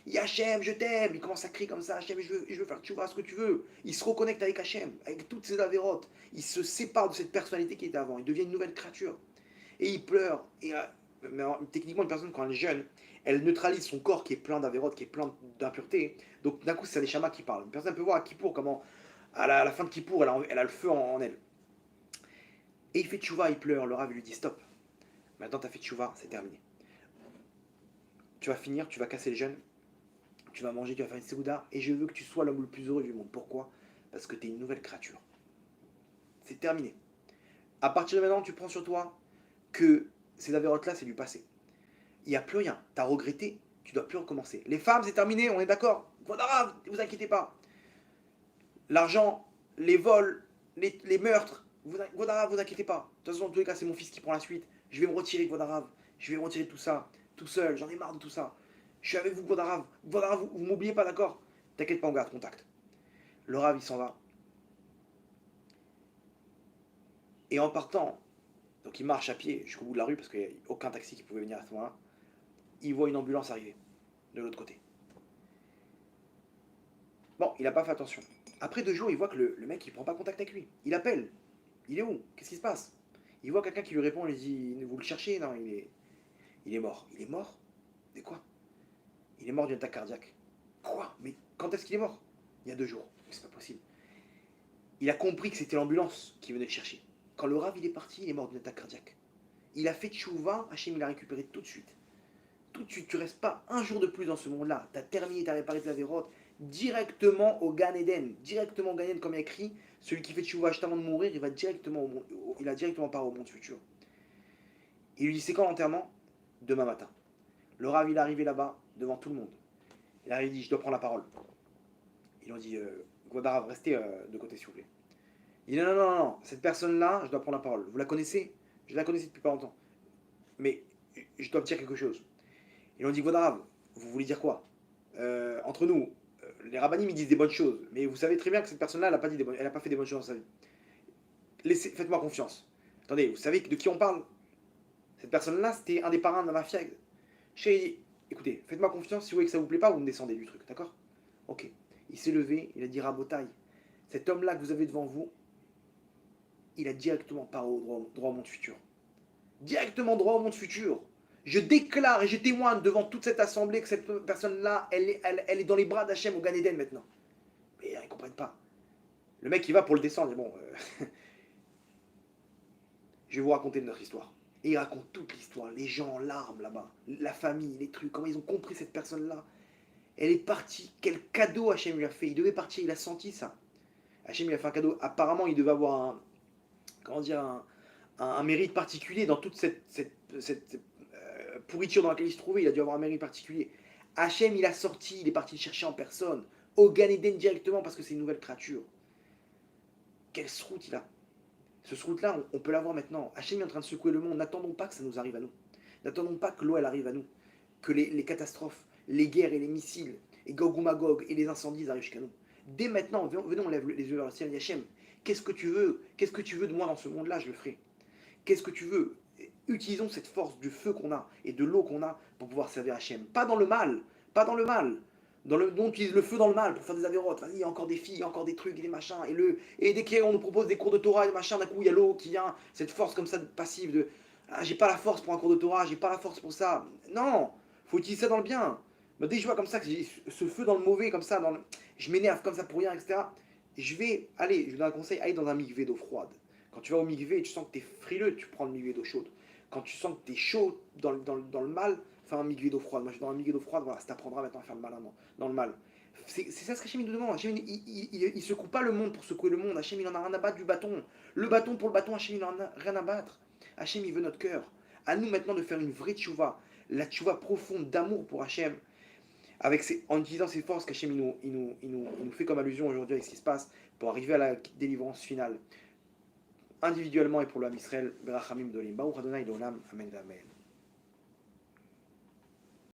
Il dit, Hachem, je t'aime. Il commence à crier comme ça, Hachem, je veux faire, tu vois, ce que tu veux. Il se reconnecte avec Hachem, avec toutes ses avérotes. Il se sépare de cette personnalité qui était avant. Il devient une nouvelle créature. Et il pleure. Mais techniquement, une personne, quand elle est jeune, elle neutralise son corps qui est plein d'avérotes, qui est plein d'impuretés. Donc d'un coup, c'est les chamas qui parlent. Une personne peut voir à Kippour comment, à la fin de Kippour, elle a le feu en elle. Et il fait tchouva, il pleure. Le Rav lui dit stop. Maintenant, tu as fait tchouva, c'est terminé. Tu vas finir, tu vas casser le jeûne, tu vas manger, tu vas faire une segouda, et je veux que tu sois l'homme le plus heureux du monde. Pourquoi? Parce que tu es une nouvelle créature. C'est terminé. À partir de maintenant, tu prends sur toi que ces avérotes-là, c'est du passé. Il n'y a plus rien. Tu as regretté, tu dois plus recommencer. Les femmes, c'est terminé, on est d'accord. Voilà, ne vous inquiétez pas. L'argent, les vols, les meurtres, vous inquiétez pas. De toute façon, dans tous les cas, c'est mon fils qui prend la suite. Je vais me retirer, Vodarav. Je vais me retirer de tout ça, tout seul. J'en ai marre de tout ça. Je suis avec vous, Vodarav. Vodarav, vous m'oubliez pas, d'accord? T'inquiète pas, on garde contact. Le Rav, il s'en va. Et en partant, donc il marche à pied jusqu'au bout de la rue parce qu'il n'y a aucun taxi qui pouvait venir à ce moment-là. Il voit une ambulance arriver de l'autre côté. Bon, il n'a pas fait attention. Après 2 jours, il voit que le mec, il prend pas contact avec lui. Il appelle. Il est où? Qu'est-ce qui se passe? Il voit quelqu'un qui lui répond, il dit, vous le cherchez? Non, il est mort. Il est mort? De quoi? Il est mort d'une attaque cardiaque. Quoi? Mais quand est-ce qu'il est mort? Il y a 2 jours. Mais c'est pas possible. Il a compris que c'était l'ambulance qui venait le chercher. Quand le Rav il est parti, il est mort d'une attaque cardiaque. Il a fait tchouva, Hachem il a récupéré tout de suite. Tout de suite, tu restes pas un jour de plus dans ce monde-là. Tu as terminé, tu as réparé tes avérotes, directement au Gan Eden. Directement au Gan Eden, comme il y a écrit, celui qui fait tchouva juste avant de mourir, il va directement il a directement part au monde futur. Il lui dit, c'est quand l'enterrement? Demain matin. Le Rav, il est arrivé là-bas, devant tout le monde. Il a dit, je dois prendre la parole. Ils ont dit, Gwadarav, restez de côté, s'il vous plaît. Il dit, non, non, non, non, cette personne-là, je dois prendre la parole. Vous la connaissez? Je la connaissais depuis pas longtemps. Mais je dois me dire quelque chose. Ils ont dit, Gwadarav, vous voulez dire quoi? Entre nous, les rabbinim, ils disent des bonnes choses. Mais vous savez très bien que cette personne-là, elle n'a pas fait des bonnes choses dans sa vie. Faites-moi confiance. Attendez, vous savez de qui on parle? Cette personne-là, c'était un des parrains de la mafia. Écoutez, faites-moi confiance, si vous voyez que ça vous plaît pas, vous me descendez du truc, d'accord? Ok. Il s'est levé, il a dit Rabotaï, cet homme-là que vous avez devant vous, il a directement parlé au droit au monde futur. Directement droit au monde futur. Je déclare et je témoigne devant toute cette assemblée que cette personne-là, elle est dans les bras d'Hachem au Gan Eden maintenant. Mais ils ne comprennent pas. Le mec, il va pour le descendre. Et bon, je vais vous raconter notre histoire. Et il raconte toute l'histoire. Les gens en larmes là-bas. La famille, les trucs. Comment ils ont compris cette personne-là. Elle est partie. Quel cadeau Hachem lui a fait. Il devait partir. Il a senti ça. Hachem lui a fait un cadeau. Apparemment, il devait avoir un mérite particulier dans toute cette pourriture dans laquelle il se trouvait. Il a dû avoir un mérite particulier. Hachem, il a sorti. Il est parti le chercher en personne. Au Gan Eden directement parce que c'est une nouvelle créature. Quelle route il a. Ce route-là, on peut l'avoir maintenant. Hachem est en train de secouer le monde. N'attendons pas que ça nous arrive à nous. N'attendons pas que l'eau, elle arrive à nous. Que les catastrophes, les guerres et les missiles, et Gog ou Magog et les incendies arrivent jusqu'à nous. Dès maintenant, venons, on lève les yeux vers le ciel. Hachem, qu'est-ce que tu veux? Qu'est-ce que tu veux de moi dans ce monde-là? Je le ferai. Qu'est-ce que tu veux? Utilisons cette force du feu qu'on a et de l'eau qu'on a pour pouvoir servir Hachem. Pas dans le mal. Pas dans le mal. On utilise le feu dans le mal pour faire des avérotes. Vas-y, il y a encore des filles, encore des trucs et des machins. Et dès qu'on nous propose des cours de Torah et des machins, d'un coup, il y a l'eau qui vient. Cette force comme ça passive de ah, j'ai pas la force pour un cours de Torah, j'ai pas la force pour ça. Non, faut utiliser ça dans le bien. Mais dès que je vois comme ça, que j'ai ce feu dans le mauvais, comme ça, je m'énerve comme ça pour rien, etc. Je vous donne un conseil, allez dans un mikvé d'eau froide. Quand tu vas au mikvé et tu sens que tu es frileux, tu prends le mikvé d'eau chaude. Quand tu sens que tu es chaud dans le mal, fais un mikvé d'eau froide. Moi, je suis dans un mikvé d'eau froide, voilà, ça t'apprendra maintenant à faire le mal dans le mal. C'est ça ce qu'Hachem nous demande. Hachem, il secoue pas le monde pour secouer le monde. Hachem, il en a rien à battre du bâton. Le bâton pour le bâton, Hachem, il en a rien à battre. Hachem, il veut notre cœur. À nous maintenant de faire une vraie tchouva. La tchouva profonde d'amour pour Hachem. En utilisant ces forces qu'Hachem il nous fait comme allusion aujourd'hui avec ce qui se passe pour arriver à la délivrance finale. Individuellement et pour l'âme Israël, Berachamim Dolim. Baruch Adonai L'Olam. Amen. Amen.